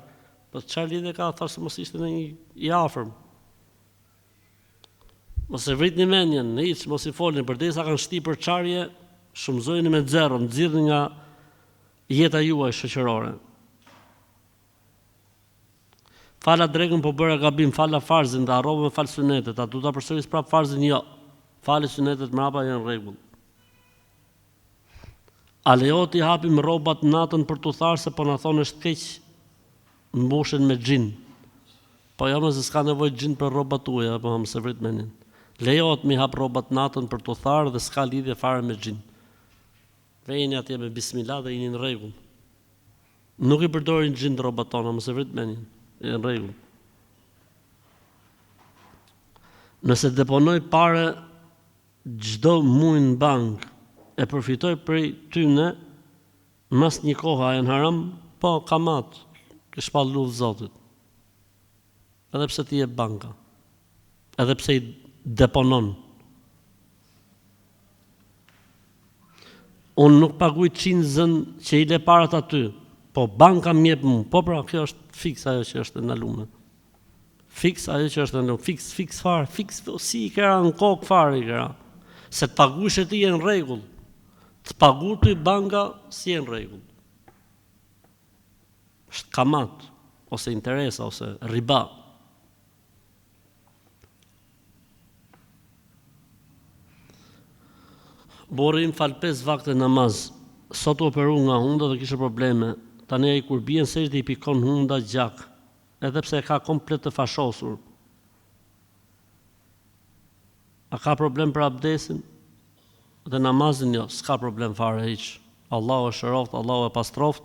Po çfarë lidhje ka, thashë mos ishte në një i afërm. Mos e vritni mendjen, hiç mos i folni përdesa kanë shtip përçarje. Shumëzojni me zero, nxirrni nga jeta juaj shoqërore. Fala drekën po bëra gabim, fala farzin dhe harrova me fal sunetet, a du ta përsëris prap farzin? Jo. Fali sunetet mrapa janë rregull. A lejohet i hapim rrobat natën për t'u tharë se po na thonë është keq mbushen me xhin. Po jo, se s'ka nevojë xhin për rrobat tuaja, apo më së vrit mendin. Lejohet mi hap rrobat natën për t'u tharë dhe s'ka lidhje fare me xhin. Vejni atje me bismillah dhe jeni në rregull. Nuk i përdorin xhin rrobat tona, mos e vrit mendin. Në rregull. Nëse deponoj pare çdo muaj në bank e përfitoj prej tyne mas një koha janë haram, po kamat, ke shpallu Zotit. Edhe pse ti je banka. Edhe pse i deponon. Unë nuk paguaj qinzën që i le parat aty, po banka mjep mu, po pra, kjo është fiks ajo që është ndalume. Fiks ajo që është ndalume, fiks fare, fiks si i kera në kokë fare i kera. Se të pagush e ti e në rregull, të pagu të i banka si e në rregull. Është kamat, ose interesa, ose riba. Borri im fal 5 vakte namaz, sot u operu nga hunda dhe kishe probleme, tani ai kur bien sejdë i pikon hunda gjak, edhe pse e ka komplet të fashosur. A ka problem për abdesin? Dhe namazin jo, s'ka problem fare hiç. Allahu e shëroft, Allahu e pastroft,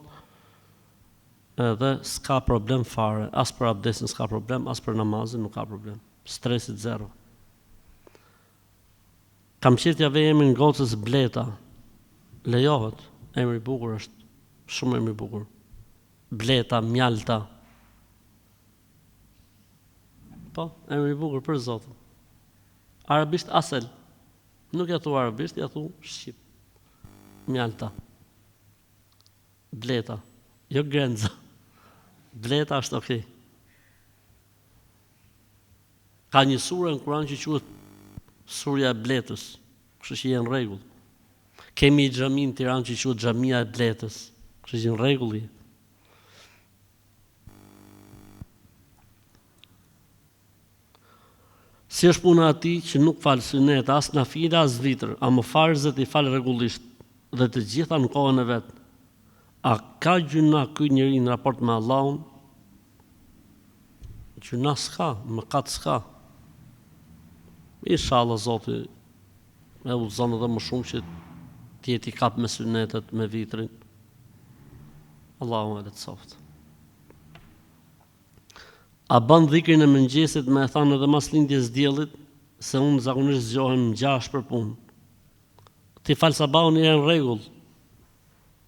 edhe s'ka problem fare, as për abdesin s'ka problem, as për namazin nuk ka problem. Stresit zero. Kam qeftja vej emrin gocës Bleta. Lejohet, emri i bukur është, shumë emri i bukur. Bleta, Mjalta. Po, emri i bukur për Zotin. Arabisht Asel. Nuk ja thu arabisht, ja thu shqip. Mjalta. Bleta. Jo Grenza. Bleta është okej. Ka një surë në Kur'an që quhet surja e Bletës, kështu që jenë rregull. Kemi i xhami në Tiranë që quhet xhamia e Bletës, kështu që në rregull. Si është puna ati që nuk falë sunet, as nafila, as vitër, a më farzët i falë rregullisht dhe të gjitha në kohën e vetë. A ka gjuna ky njeri në raport me Allahun? Gjuna s'ka, mëkat s'ka. Inshallah Zoti e udhëzon edhe më shumë që ti jeti kap me sunetet, me vitrin. Allahu e lehtësoft. A bën dhikrin e mëngjesit me e thanë edhe mas lindjes diellit, se unë zakonisht zgjohem në 6 për punë. Ti fal sabahun e në rregull.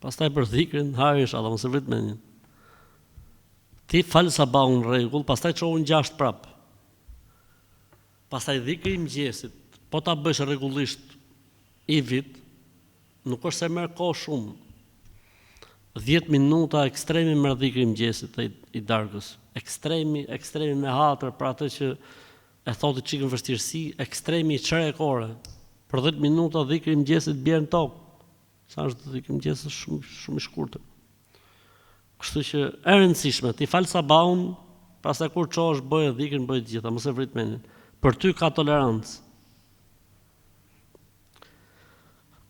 Pastaj për dhikrin, hajë inshallah, mos e vrit mendjen. Ti fal sabahun në rregull, pastaj çohu në 6 prap. Pastaj dhikri i mëngjesit, po ta bësh rregullisht i vit, nuk është se merr kohë shumë. 10 minuta ekstremi merr dhikri i mëngjesit i darkës. Ekstremi me hatër për atë që e thotë çikën vështirësi, ekstremi i çerekore. Për 10 minuta dhikri i mëngjesit bën tokë. Sa është dhikri i mëngjesit shumë i shkurtër. Kështu që e rëndësishme, ti fal sabahun, pastaj kur çohesh bëj dhikrin, bëj të gjitha, mos e vrit mendjen. Për ty ka tolerancë.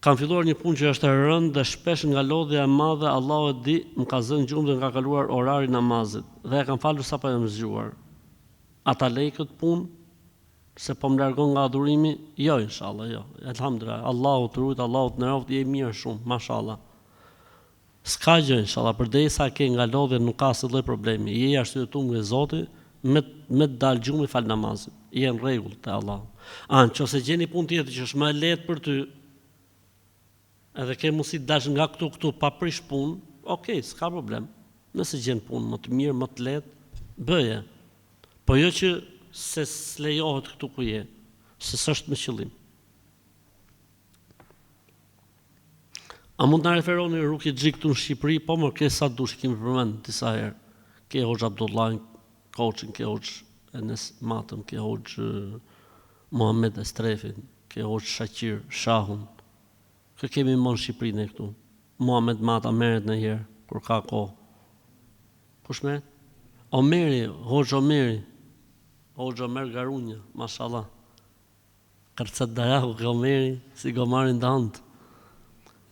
Kam filluar një punë që është e rëndë dhe shpesh nga lodhja e madhe, Allahu e di, më ka zënë gjumë dhe nga kaluar orari namazit dhe e kam falur sapo jam zgjuar. A ta lej këtë punë se po më largon nga adhurimi? Jo, inshallah, jo. Elhamdulillah, Allahu të rujt, Allahu të nderoft, je mirë shumë, mashallah. S'ka gjë, inshallah, përderisa ke nga lodhja nuk ka asnjë lloj problemi. Je arsyetuar nga Zoti me të dalë gjumi fal namazin. Je në rregull te Allahu. Nëse gjeni punë tjetër që është më e lehtë për ty, edhe ke mundësi të dash nga këtu pa prish punë, okay, s'ka problem. Nëse gjen punë më të mirë, më të lehtë, bëje. Po jo që se s'lejohet këtu ku je, se s'është me qëllim. A mund të na referoni Ruki Xhi këtu në Shqipëri? Po më ke sa dush, kemi përmend disa herë. Ke Hoxha Abdullahin, Koçin, ke Hoxh Enes Matën, ke Hoxh Muhammed Estrefin, ke Hoxh Shaqir Shahun. Kë kemi më në Shqipëri ne këtu. Muhammed Mata merret në herë kur ka kohë. Kush merret? Omeri, Hoxh Omeri. Hoxh Omer Garunja, mashallah. Kërcet dajaku ke Omeri, si gomarin dant.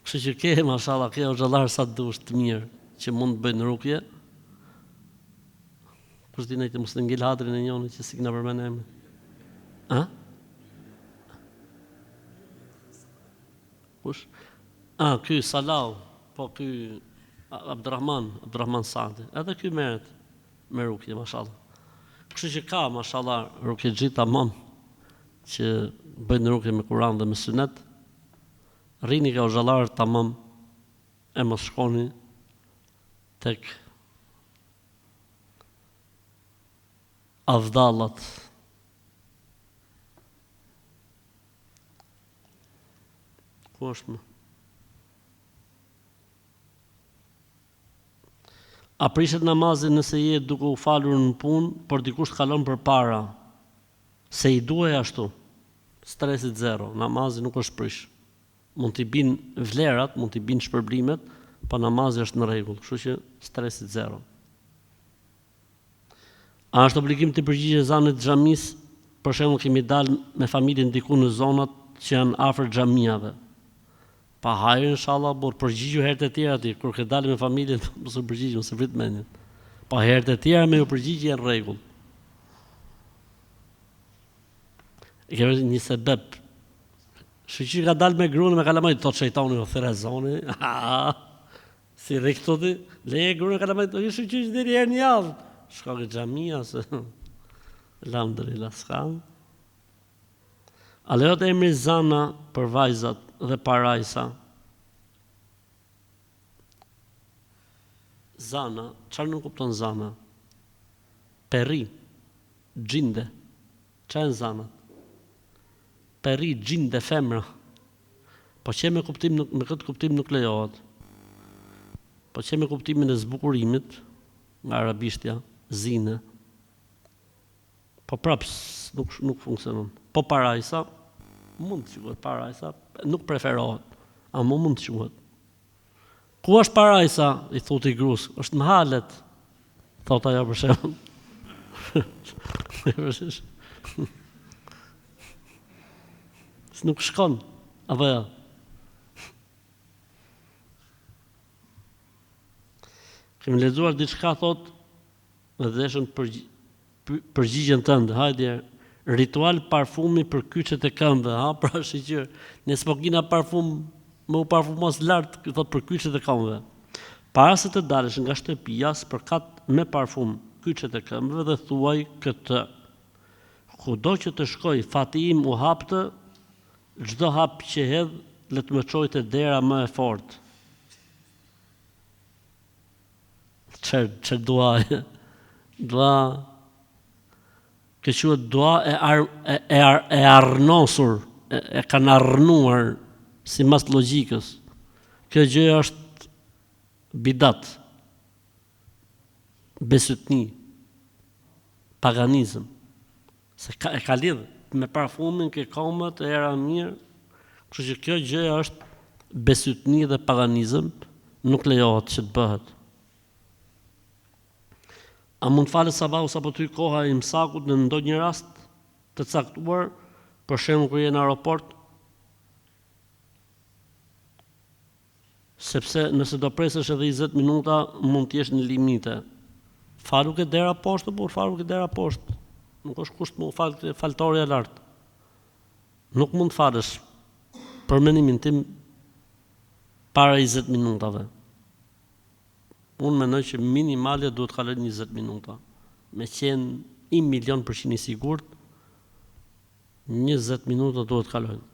Kështu që ke, mashallah, ke xhallar sa dush të mirë që mund të bëjnë rukje. Kush di nejtë mos të ngel hadrin e njëri që si kena përmend emrin. A? Kush? Ky Salau, po ky Abdurrahman Saadi. Edhe ky merret me rukje, mashallah. Kështu që ka, mashallah, rukje Xhi tamam që bëjnë rukje me Kur'an dhe me Sunet. Rrini ka xhallar tamam, e mos shkoni tek avdallat. Ku është më? A prishet namazin nëse je duke u falur në punë, por dikush kalon përpara? Se i duhet ashtu. Stresit zero, namazi nuk është prish. Mund t'i bin vlerat, mund t'i bin shpërblimet, po namazi është në rregull, kështu që stresit zero. A është obligim të përgjigje ezanit xhamis? Për shembull, kemi dalë me familjen diku në zonat që janë afër xhamiave. Pa hajër inshallah, por përgjigju herët e tjera ti, kur ke dalë me familjen, mos u përgjigj, mos e vrit mendjen. Pa herët e tjera me u përgjigje në rregull. Kjo është një sebeb. Shqyqy ka dalë me grunë me kalamajt, thot shejtani o thera zoni, si rikëtoti, leje grunë me kalamajt, shqyqy që diri herë një javë, shko ke xhamia, se lamdërila s'ka. A lejohet emri Zana për vajzat dhe parajsa? Zana, çfarë nuk kupton Zana? Perri, gjinde, çfarë janë zanat? Perri, gjinde, femra. Po që me këtë kuptim nuk lejohet. Po që me kuptimin e zbukurimit, nga arabishtja, zine, po praps nuk funksionon. Po parajsa, mund të quhet parajsa, nuk preferohet, a mund të quhet. Ku është parajsa, i thotë i grus, është në halet, thot ajo për shembull. Nuk shkon, apo ja. Kemi lexuar diçka thot, dhe deshën përgjigjen tënde, hajde, ritual parfumi për kyçet e këmbëve, pra shiqyr, ne s'po kena parfum, më u parfumos lart, thot për kyçet e këmbëve. Para se të dalësh nga shtëpia, spërkat me parfum kyçet e këmbëve dhe thuaj këtë: kudo që të shkoj, fati im u haptë, çdo hap që hedh, le të më çojë te dera më e fortë. Ç'e duaje? Dua që quhet dua e arnosur, e kanë arnuar sipas logjikës. Kjo gjë është bidat, besutni, paganizëm. Se e ka lidhë me parfumin ke komët e era mirë, kështu që kjo gjë është besutni dhe paganizëm, nuk lejohet që të bëhet. A mund të falet sabahu sapo ty koha e imsakut në ndonjë rast të caktuar, për shembull kur je në aeroport? Sepse nëse do presësh edhe 20 minuta, mund të jesh në limite. Falu ke dera poshtë, por falu ke dera poshtë. Nuk është kusht më fal faltorja lart. Nuk mund të falësh për mendimin tim para 20 minutave. Unë mendoj që minimale duhet kaloj 20 minuta. Me qenë 1.000.000% i sigurt, 20 minuta duhet kalojnë.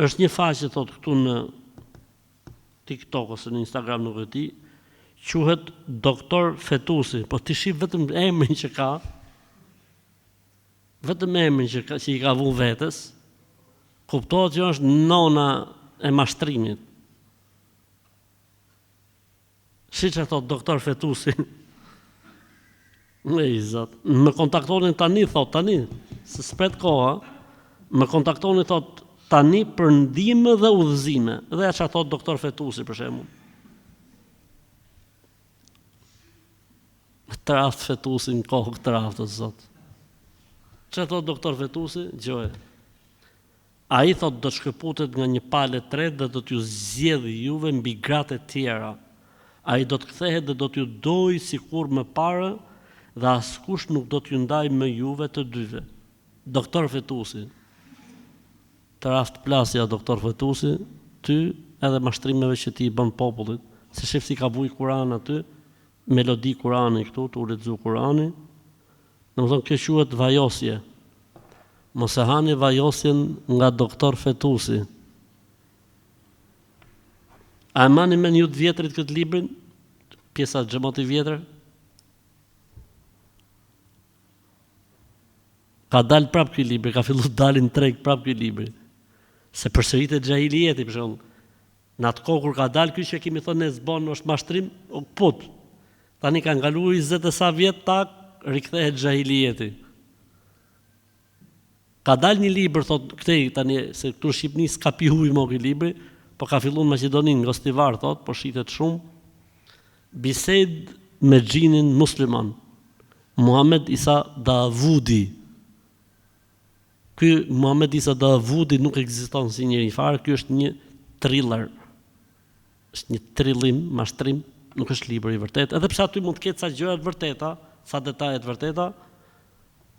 Është një faqe thot këtu në TikTok ose në Instagram, nuk e di, quhet Doktor Fetusi, po ti shih vetëm emrin që ka, vetëm emrin që i ka vu vetes, kuptohet që është nona e mashtrimit. Si që thot Doktor Fetusi, më kontaktonin tani, thot tani, se s'pret koha, më kontaktonin thot tani për ndihmë dhe udhëzime. Dhe ja çfarë thot Doktor Fetusi për shembull. Traft Fetusi në kohë këtë raftë zot. Çfarë thot Doktor Fetusi? Gjoje. Ai thot do të shkëputet nga një palë tretë dhe do t'ju zgjedhë juve mbi gratë e tjera. Ai do të kthehet dhe do t'ju dojë sikur më parë dhe askush nuk do t'ju ndajë më juve të dyve. Doktor Fetusi. Të raft plasja Doktor Fetusi, ty edhe mashtrimeve që ti i bën popullit, se shef si ka vuj Kur'an aty, melodi Kur'ani këtu, të u lexu Kur'ani. Domethënë kjo quhet vajosje. Mos e hani vajosjen nga Doktor Fetusi. A e mani me një të vjetrit këtë librin? Pjesa Xhamati i vjetër? Ka dalë prap ky libër, ka filluar dalin treg prap ky libër. Se përsëritet xhahilijeti, për shembull. Në atë kohë kur ka dalë ky që kemi thënë ne zbon është mashtrim, put. Tani kanë kaluar 20 e sa vjet tak, rikthehet xhahilijeti. Ka dalë një libër thot këtej tani se këtu në Shqipëri s'ka pi ujë më ky libri, po ka filluar në Maqedoni, në Gostivar thot, po shitet shumë. Bised me xhinin musliman. Muhamet Isa Davudi. Ky Muhamet Isa Davudi nuk ekziston si njëri fare, ky është një thriller. Është një trillim, mashtrim, nuk është libër i vërtet. Edhe pse aty mund të ketë sa gjëra të vërteta, sa detaje të vërteta,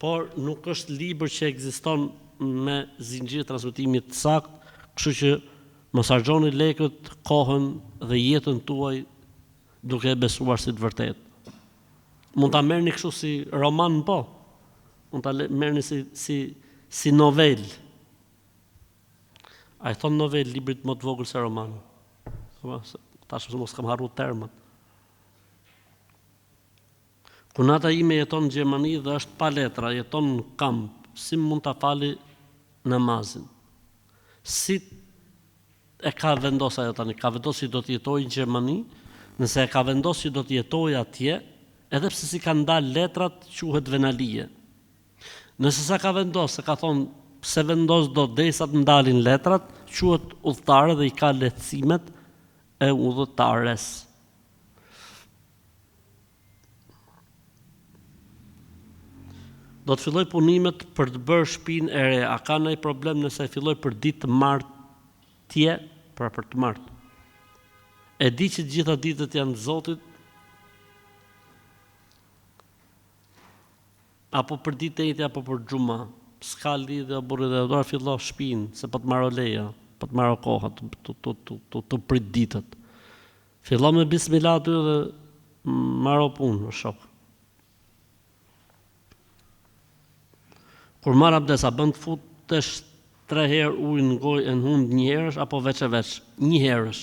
por nuk është libër që ekziston me zinxhir transmetimi të saktë, kështu që mos harxhoni lekët, kohën dhe jetën tuaj duke e besuar si të vërtetë. Mund ta merrni kështu si roman, po. Mund ta merrni si novel. A i thonë novel, librit më të vogël se roman. Tash mos kam harruar termat. Kunata ime jeton në Gjermani dhe është pa letra, jeton në kamp, si mund ta fali namazin? Si e ka vendosur ajo tani? Ka vendosur si do të jetojë në Gjermani, nëse e ka vendosur si do të jetojë atje, edhe pse si kanë dalë letrat, quhet venalije. Nëse sa ka vendosur, se ka thonë pse vendos do derisa të ndalin letrat, quhet udhëtare dhe i ka lehtësimet e udhëtares. Do të filloj punimet për të bërë shtëpinë e re. A ka ndonjë problem nëse e filloj për ditë të martje, pra për të martë? E di që të gjitha ditët janë të Zotit, apo për ditë e njëjtë apo për xhuma. S'ka lidhje burri dhe do ta fillo shtëpinë, se po të marrë leja, po të marrë koha të prit ditët. Fillo me bismillah aty dhe marrë punë, shok. Kur marr abdes, a bën të futesh 3 herë ujë në gojë e në hund një herësh apo veç e veç? Një herësh.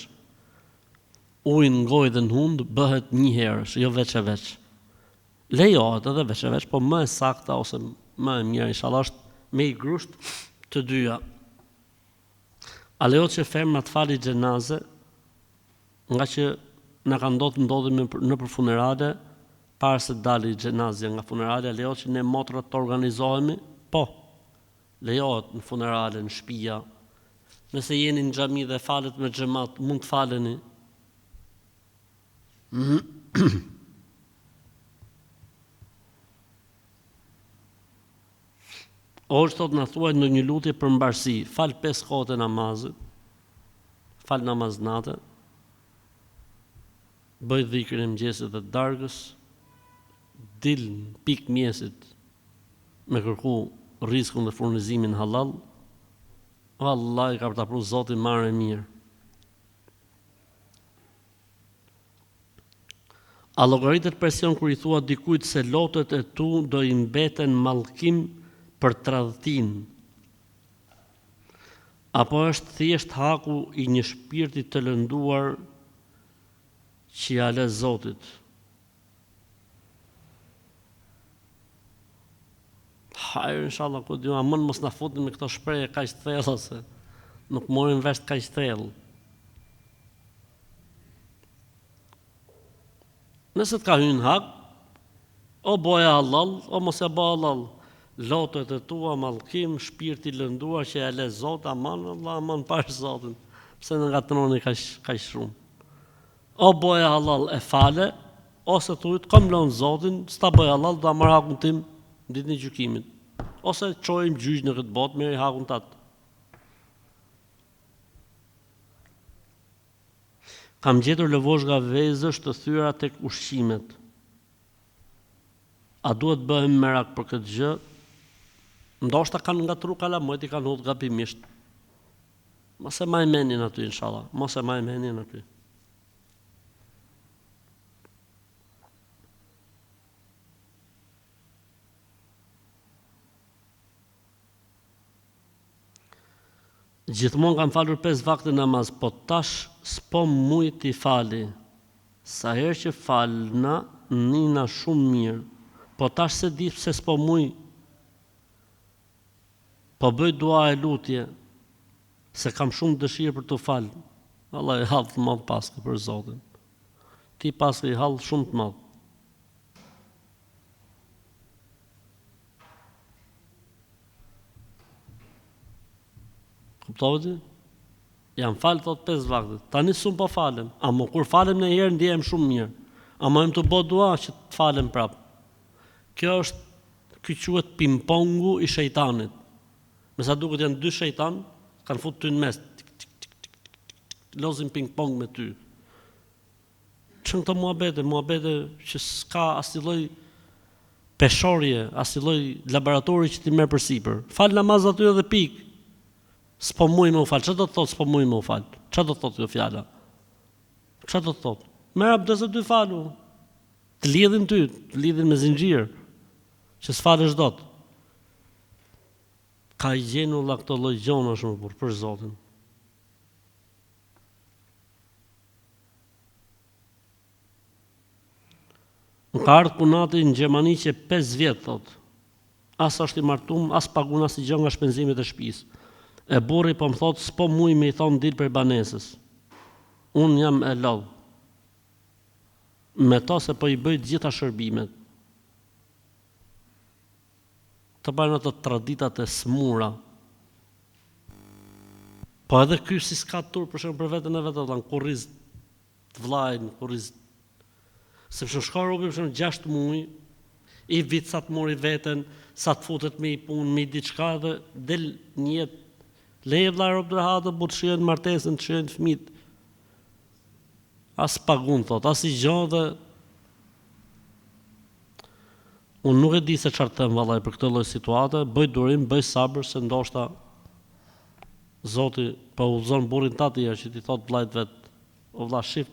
Ujë në gojë dhe në hund bëhet një herësh, jo veç e veç. Lejohet edhe veç e veç, po më e sakta ose më e mirë inshallah është me i grusht të dyja. A lejohet që femra të fali xhenaze, nga që na ka ndodhur nëpër funerale, para se të dalë xhenazja nga funerale, lejohet që ne motrat të organizohemi? Po. Lejohet në funerale, në shtëpia. Nëse jeni në xhami dhe falet me xhamat, mund të faleni. Ose thot na thuaj në një lutje për mbarësi, fal 5 kohët e namazit, fal namaz natë, bëj dhikrin e mëngjesit dhe të darkës, dil në pikë mjesit me kërku riskun dhe furnizimin halal, Allah i ka për të pru Zotin marrë e mirë. A llogaritet presion kur i thua dikujt se lotët e tu do i mbeten mallkim për tradhtin? Apo është thjesht haku i një shpirti të lënduar që ja le Zotit? Hajër, inshallah, ku dy amon mos na futin me këto shprehje kaq thella se nuk morin vesh kaq thellë. Nëse të ka hyrë hak, o boja halal, o mos e bë halal. Lotët e tua, mallkim, shpirti lënduar që ja le Zot, aman, Allah, aman pash Zotin. Pse në ngatroni kaq shumë? O boja halal e fale, ose thuhet kam lënë Zotin, s'ta bëj halal, do ta marr hakun tim ditën e gjykimit. Ose çojmë gjyq në këtë botë, merri hakun tat. Kam gjetur lëvozhga vezësh të thyra tek ushqimet. A duhet bëhem merak për këtë gjë? Ndoshta kanë ngatru kalamojt, i kanë hudhur gabimisht. Mos e maj mendin aty, inshallah. Mos e maj mendin aty. Gjithmonë kam falur 5 vakte namaz, po tash s'po mujt t'i fali. Sa herë që falna, nina shumë mirë. Po tash se di pse s'po mujt. Po bëj dua e lutje, se kam shumë dëshirë për t'u falë. Allah i hallë të madh paske për Zotin. Ti paske i hallë shumë të madh. Kuptove? Jam falë thot 5 vakte. Tani s'un po falem. Amo kur falem në herë ndihem shumë mirë. Amo jam të bë dua që të falem prap. Ky quhet ping-pongu i shejtanit. Me sa duket janë 2 shejtan, kanë futur ty në mes. Lozin ping-pong me ty. Çon këto muhabete që s'ka asnjë lloj peshorje, asnjë lloj laboratori që ti merr përsipër. Fal namaz aty edhe pik. S'po muj me u falë. Që do të thotë s'po muj me u falë? Që do të thotë kjo fjala? Që do të thotë? Merë abdes e ty falu. Të lidhin ty, të lidhin me zinxhir, që s'falesh dot. Ka i gjenu la këto lloj gjona shumë për Zotin. Më ka ardhur punati në Gjermani që 5 vjet thot. As është i martum, as pagun as i gjë nga shpenzimet e shtëpisë. E burri po më thot, s'po muj me i thonë dil për banesës. Unë jam e lodh. Me to se po i bëj gjitha shërbimet. Të bajnë ato traditat e smura. Po edhe ky si s'ka tur për shembull për veten e vet, atë kurriz të vllajin, kurriz. Sepse shkon robi për shembull 6 muaj, i vit sa të mori veten, sa të futet me i punë, me diçka dhe del një jetë. Leje vlla rob drahatë, bu të shihen martesën, të shihen fëmijët. As pagun thot, as i gjë dhe unë nuk e di se çfarë them vallai për këtë lloj situate, bëj durim, bëj sabër se ndoshta Zoti po udhëzon burrin ta atij që ti thot vllajt vet, o vlla shif,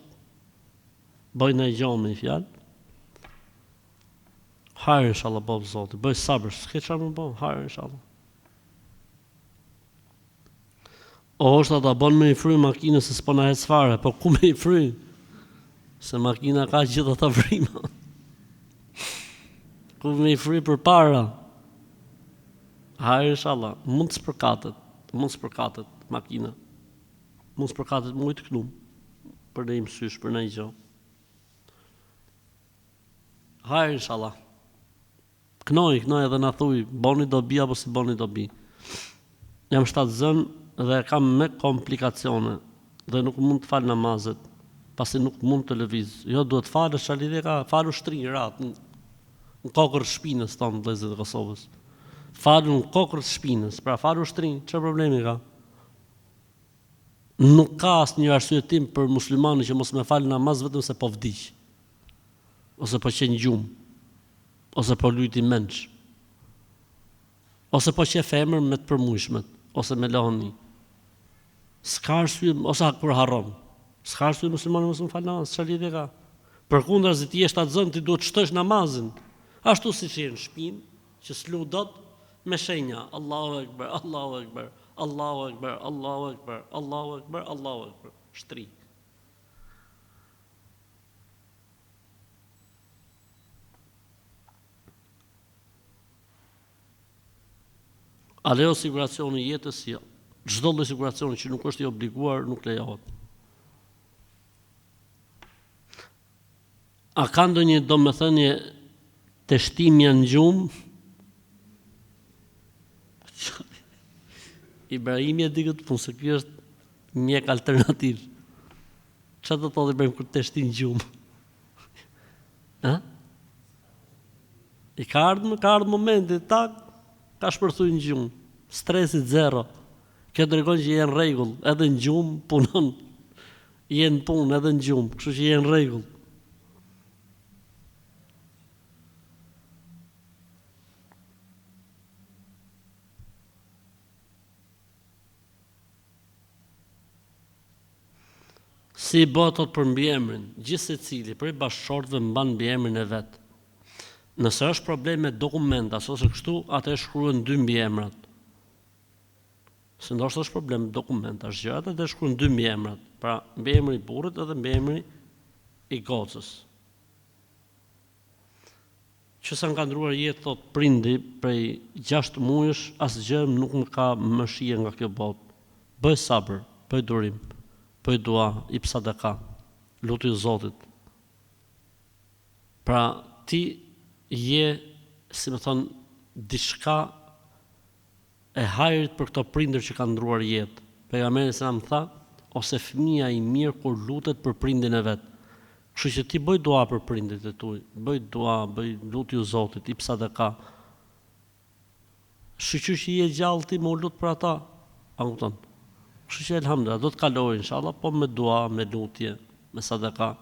bëj në gjë me një fjalë. Hajër inshallah po Zoti, bëj sabër, s'ke çfarë më bë, hajër inshallah. O, është ta bon me i fry makinës se s'po na hec fare, po ku me i fry? Se makina ka gjithë ata frima. Ku me i fry për para? Hajë inshallah, mund të spërkatet makina. Mund të spërkatet mujt këtu, për në mësysh, për në i gjë. Hajë inshallah. Knoj edhe na thuj, boni dobi apo si boni dobi. Jam 7 zën, dhe kam me komplikacione dhe nuk mund të fal namazet, pasi nuk mund të lëviz. Jo, duhet falësh, lidhje ka falu shtrinj rat në kokër shpinës tonë vëllezërit e Kosovës. Falu në kokër shpinës, pra falu shtrinj, çfarë problemi ka? Nuk ka asnjë arsye tim për muslimanin që mos më fal namaz vetëm se po vdiq. Ose po qen gjum. Ose po lyti menç. ose po qe femër me të përmujshmet, ose me lani. S'ka arsye, ose kur harron. S'ka arsye muslimani mos më fal namaz, çfarë lidhje ka? Përkundrazi ti je shtatzën, ti duhet të shtosh namazin. Ashtu siç je në shtëpinë, që s'lu dot me shenja Allahu Ekber, Allahu Ekber, Allahu Ekber, Allahu Ekber, Allahu Ekber, Allahu Ekber. Shtri. A lejo siguracioni jetës? Jo. Çdo lloj siguracioni që nuk është i obliguar nuk lejohet. A ka ndonjë domethënie të shtimja në gjumë? Ibrahimi e di këtë punë, se kjo është mjek alternativ. Çfarë do të thotë Ibrahim kur të shtin gjumë? Ha? I ka ardhur momenti, ka shpërthuj në gjumë. Stresit zero. Kjo tregon që je në rregull, edhe në gjumë punon. Je në punë edhe në gjumë, kështu që je në rregull. Si botot për mbiemrin, gjithë secili prej bashkëshortëve mban mbiemrin e vet. Nëse është problem me dokumentas ose kështu, atë shkruhen 2 mbiemrat. Se ndoshta është problem me dokumentash, gjërat atë shkruhen 2 mbiemrat. Pra, mbiemri i burrit edhe mbiemri i gocës. Që sa ka ndruar jetë, thot prindi, prej 6 muajsh, asgjë nuk më ka më shije nga kjo botë. Bëj sabër, bëj durim. Bëj dua, i sadaka, lutu Zotit. Pra, ti je, si më thonë, diçka e hajrit për këto prindër që kanë ndruar jetë. Pejgamberi sa më tha, ose fëmia i mirë kur lutet për prindin e vet. Kështu që ti bëj dua për prindit e tuaj, bëj dua, bëj lutu Zotit, i sadaka. Shqyqy që je gjallë ti më lut për ata, a kupton? Kështu që elhamdulillah, do të kaloj inshallah, po me dua, me lutje, me sadaka.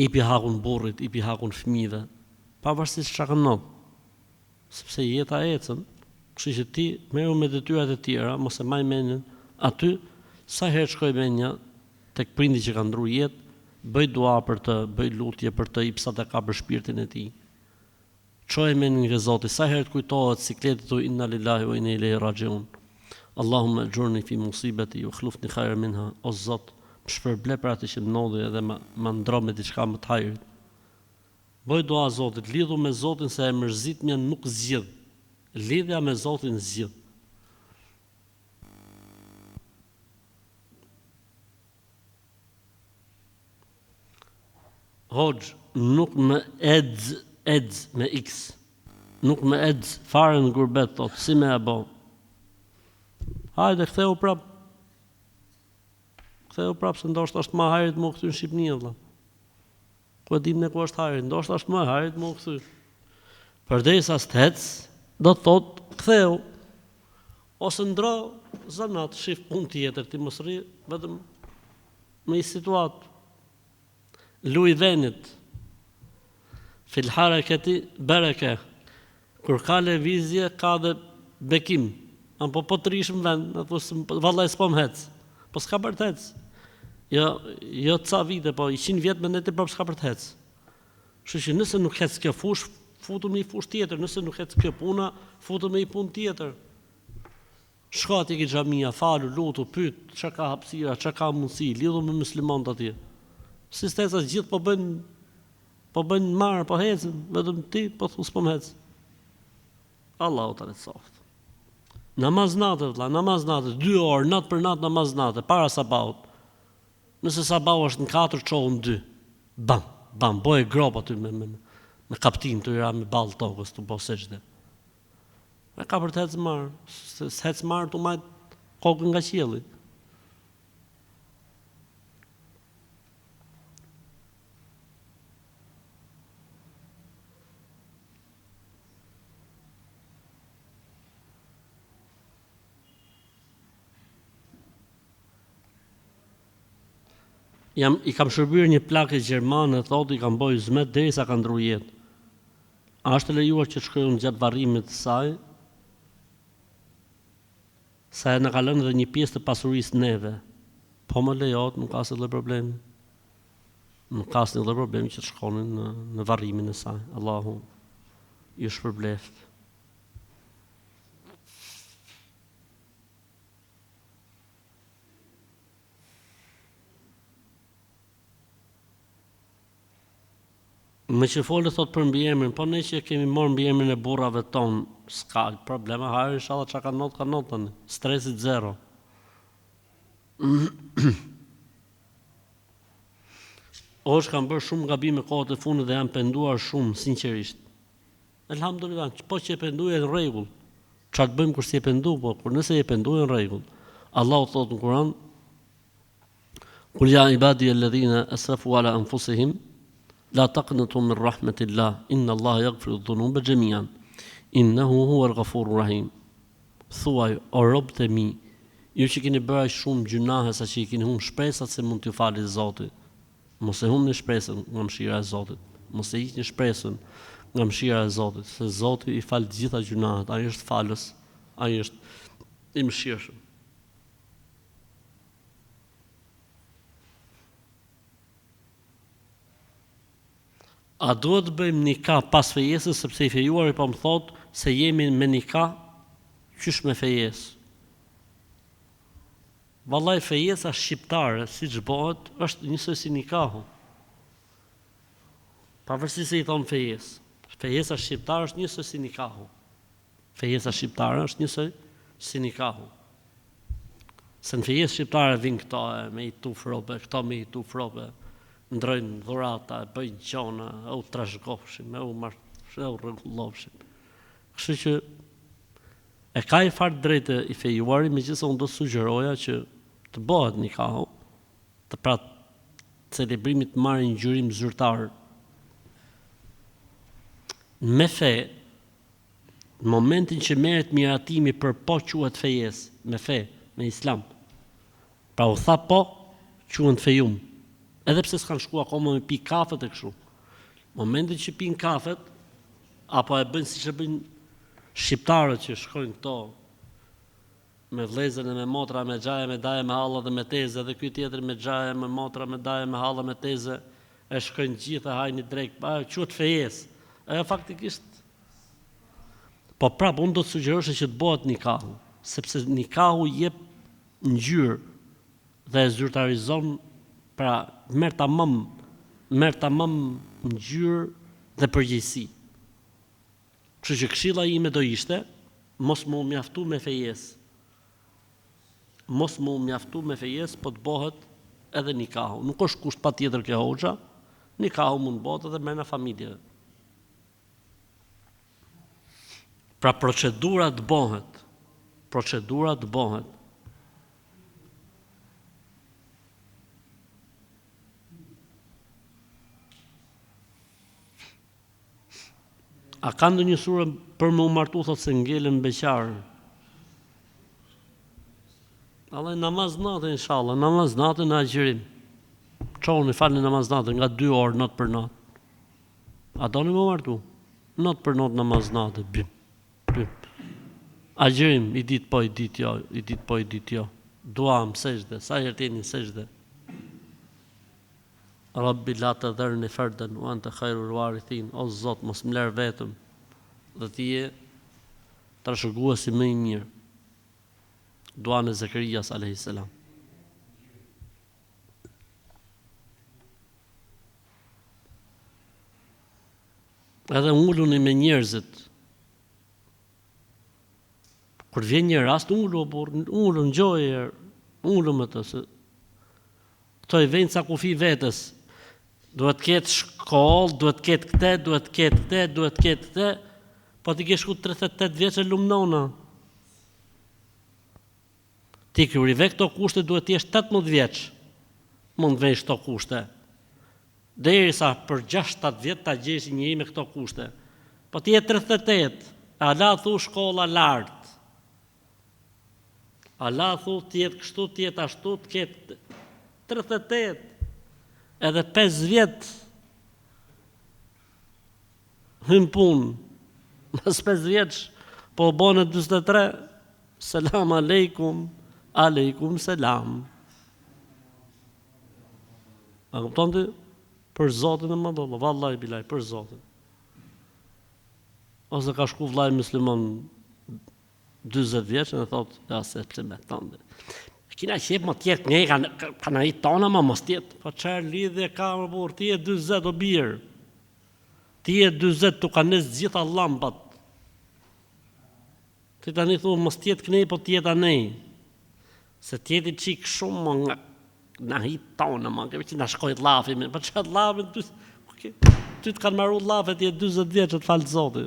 Ipi hakun burrit, ipi hakun fëmijëve, pavarësisht çka kanë ndodhur. Sepse jeta ecën, kështu që ti merru me detyrat e tjera, mos e maj mendjen aty, sa herë shkoj menja tek prindi që ka ndruar jetë, bëj dua për të, bëj lutje për të, i sadaka për shpirtin e tij. Çoj mendin nga Zoti, sa herë të kujtohet sikletit tu inna lillahi wa inna ilaihi rajiun. Allahumma ajurni fi musibati wa khlufni khayran minha. O Zot, më shpërble për atë që më ndodhi edhe më ndro me diçka më të hajrit. Bëj dua Zotit, lidhu me Zotin se e mërzitmja nuk zgjidh. Lidhja me Zotin zgjidh. Hoxh, nuk më edz me x. Nuk më edz fare në gurbet, thot, si me e bo. Hajde, ktheu prap. Ktheu prap, se ndoshta është më hajrit më u kthy në Shqipni, vëlla. Ku e dim ne ku është hajrit, ndoshta është më hajrit më u kthy. Përderisa s'tec, do të thot, ktheu. Ose ndro zanat, shif punë tjetër, ti mos rri vetëm me një situatë. Luj venit. Fil harakati baraka. Kur ka lëvizje, ka dhe bekim. Po të rish në vend, vallaj s'po më hec. Po s'ka për të hec. Jo ca vite, po 100 vjet me ne ti prap s'ka për të hec. Kështu që nëse nuk hec kjo fush, futu me një fush tjetër, nëse nuk hec kjo puna, futu me një punë tjetër. Shko atje ke xhamia, falu, lutu, pyet, çka ka hapësira, çka ka mundësi, lidhu me muslimanët atje. Sistesa gjithë po bëjnë marë, po hecën, vetëm ti po thu s'po më hec. Allahu ta lehtësoft. Namaz natë, vëlla, namaz natë, 2 orë, natë për natë namaz natë, para sabahut. Nëse sabahu është në 4, çohu në 2. Bam, boje grop aty me kaptin të ira me ballë tokës të bo sejdë. E ka për të hecë marë, s'hecë marë të majtë kokën nga qielli. I kam shërbyer një plakë gjermane, thotë i kam bojë zmet derisa ka ndruar jetë. A është lejuar që të shkojmë gjatë varrimit të saj? Sa e në ka lënë dhe një pjesë të pasurisë neve. Po më lejohet, nuk ka asnjë problem. Nuk ka asnjë problem që të shkonin në varrimin e saj. Allahu ju shpërbleft. Me që folë thot për mbiemrin, po ne që kemi morë mbiemrin e burrave ton, s'ka problema, hajë inshallah çka ka not tani, stresit zero. Osh kanë bërë shumë gabime kohët e fundit dhe janë penduar shumë, sinqerisht. Elhamdulillah, po që e penduar në rregull. Çfarë bëjmë kur si e pendu, po kur nëse e penduar në rregull. Allahu thot në Kur'an: "Qul ya ibadi alladhina asrafu ala anfusihim la taqnatu min rahmatillah, inna Allah yaghfiru dhunuba jami'an, innahu huwal ghafurur rahim." Thuaj, o robët e mi, ju që keni bërë shumë gjunahe sa që i keni humbur shpresat se mund t'ju falë Zoti. Mos e humbni shpresën nga mëshira e Zotit. Mos e hiqni shpresën nga mëshira e Zotit, se Zoti i fal të gjitha gjunahet, ai është falës, ai është i mëshirshëm. A duhet të bëjmë nikah pas fejesës, sepse i fejuari po më thot se jemi me nikah qysh me fejesë? Vallai fejesa shqiptare, siç bëhet, është njësoj si nikahu. Pavarësisht se i thon fejesë. Fejesa shqiptare është njësoj si nikahu. Fejesa shqiptare është njësoj si nikahu. Se në fejesë shqiptare vin këto me i tuf robe, këto me i tuf robe, ndrojnë dhurata, bëjnë gjona, u trashëgofshim, u rregullovshim. Kështu që e ka i fart drejtë i fejuari, megjithëse unë do të sugjeroja që të bëhet nikahu, të pra celebrimit të marrë një ngjyrim zyrtar me fe, në momentin që merret miratimi për po quhet fejes, me fe, me islam. Pra u tha po, quhen fejum. Edhe pse s'kan shku akoma me pi kafet e kështu. Momentin që pin kafet, apo e bëjnë siç e bëjnë shqiptarët që shkojnë këto me vlezën e me motra, me xhaje, me daje, me halla dhe me teze, dhe ky tjetër me xhaje, me motra, me daje, me halla, me teze, e shkojnë gjithë, hajnë drejt, quhet fejes. Ajo faktikisht. Po prapë unë do të sugjerosh që të bëhet nikahu, sepse nikahu jep ngjyrë dhe e zyrtarizon, pra merr tamam ngjyrë dhe përgjegjësi. Kështu që këshilla ime do ishte, mos më mjaftu me fejes. Mos më mjaftu me fejes, po të bëhet edhe nikahu. Nuk është kusht patjetër kjo hoxha, nikahu mund bëhet edhe me në familje. Pra procedura të bëhet. Procedura të bëhet. A ka ndonjë sure për më martu, thot se ngelen beqar? Allah namaz natë, inshallah, namaz natë në agjërim. Çoni falni namaz natë nga 2 orë natë për natë. A doni më martu? Natë për natë namaz natë, bim. Agjërim, i ditë po, i ditë jo, i ditë po, i ditë jo. Dua më sejdë, sa herë jeni sejdë. Rabbi la të dherni ferden, u anta khairul warithin, o Zot, mos më lërë vetëm, dhe ti je trashëguesi më i mirë. Dua në Zakarias a.s. Edhe ulluni me njerëzit. Kur vjen një rast, ullu në gjoje, ullu më të, se këto i vejnë sa kufi vetës. Duhet ketë shkollë, duhet ketë këte, duhet ketë këte, duhet ketë këte, po ti ke shku 38 vjeç e lumnona. Ti kur i ve këto kushte duhet t'jesh 18 vjeç. Mund të vesh këto kushte. Derisa për 6-7 vjet ta gjesh njëri me këto kushte. Po ti je 38, ala thu shkolla lart. Allah thu t'jetë kështu, t'jetë ashtu, t'ketë 38, edhe 5 vjet. hyn punë, mas 5 vjeç, po bone 43, selam aleikum, aleikum selam. A kupton ti? Për Zotin e madh, vallahi bilaj, për Zotin. Ose ka shku vllai musliman 40 vjeç dhe thot, ja se pse me tande. Kina qep më tjetë, ne kanë i tona më mos tjetë. Po çfarë lidhje ka më burr, ti e 40 o birë. Ti e 40 tu kanë nes gjitha llampat. Ti tani thu mos tjetë kënej, po tjeta nej. Se tjeti çik shumë më nga na i tona më, që na shkoj llafi, po çfarë llafin ty të kanë marrë llafet ti e 40 vjeç të fal Zoti.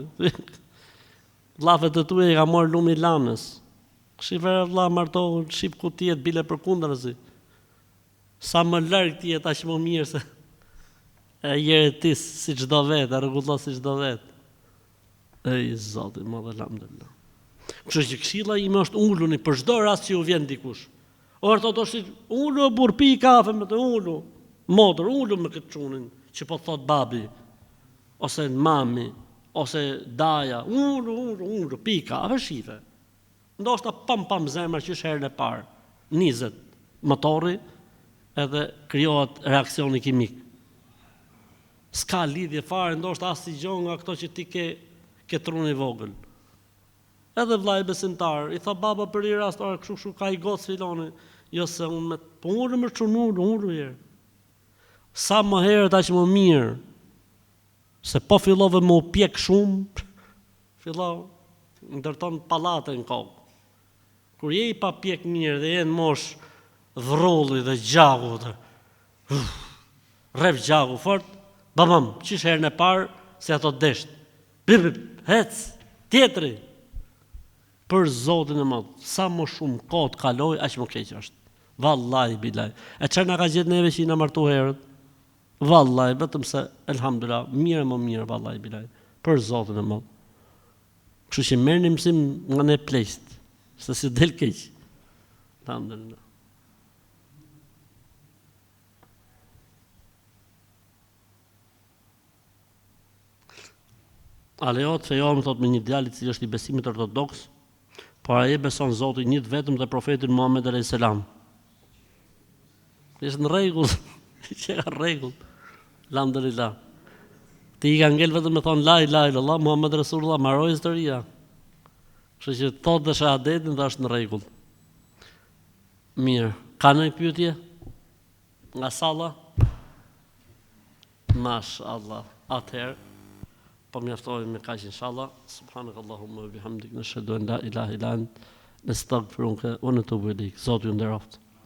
Llafet e tuaja ka marrë lumi lanës. Shifër vlla martohu, shif ku tjetë bile për kundërzi. Sa më larg tjetë, aq më mirë se e jere tis si çdo vetë, e rregullo si çdo vetë. Ej Zoti, madh alhamdulillah. Kështu që këshilla ime është uluni për çdo rast që ju vjen dikush. Ortodoksi ulu burr pi kafe me të ulu. Motër ulu me këtë çunin që po thot babi ose mami ose daja, ulu pi kafe shife. Ndoshta pam zemër që është herën e parë, nizet motori edhe krijohet reaksioni kimik. S'ka lidhje fare, ndoshta asnjë gjë nga ato që ti ke trunin i vogël. Edhe vllai besimtar, i tha baba për i rast, kështu ka i goc filoni, jo se unë me po ulu më ulu herë. Sa më herët aq më mirë. Se po fillove më u pjek shumë, fillova ndërton pallate në kokë. Kur je i pa pjek mirë dhe je në mosh vrolli dhe gjaku, rref gjaku fort, babam, qish herën e parë se ato desht. Bip, hec, tjetri. Për Zotin e madh, sa më shumë kohë të kaloj, aq më keq është. Vallahi bilaj. E çfarë na ka gjetë neve që na martu herët? Vallahi, vetëm se elhamdulillah, mirë më mirë vallahi bilaj. Për Zotin e madh. Kështu që merrni mësim nga ne pleqt, se si del keq. Alhamdulillah. A lejohet fejohem thot me një djalë i cili është i besimit ortodoks, por ai beson Zotin një vetëm dhe profetin Muhammed alayhis salam. Është në rregull, që ka rregull. Alhamdulillah. Ti i ka ngel vetëm me thon la ilaha illallah Muhammed Rasulullah, mbaroi historia. Kështu që thot dhe shahadetin dhe është në rregull. Mirë, ka ndonjë pyetje? Nga salla? Mashallah. Atëherë po mjaftojmë me kaq inshallah. Subhanakallahumma wa bihamdik nashhadu an la ilaha illa ant nastaghfiruka wa natubu ilaik. Zoti ju nderoft.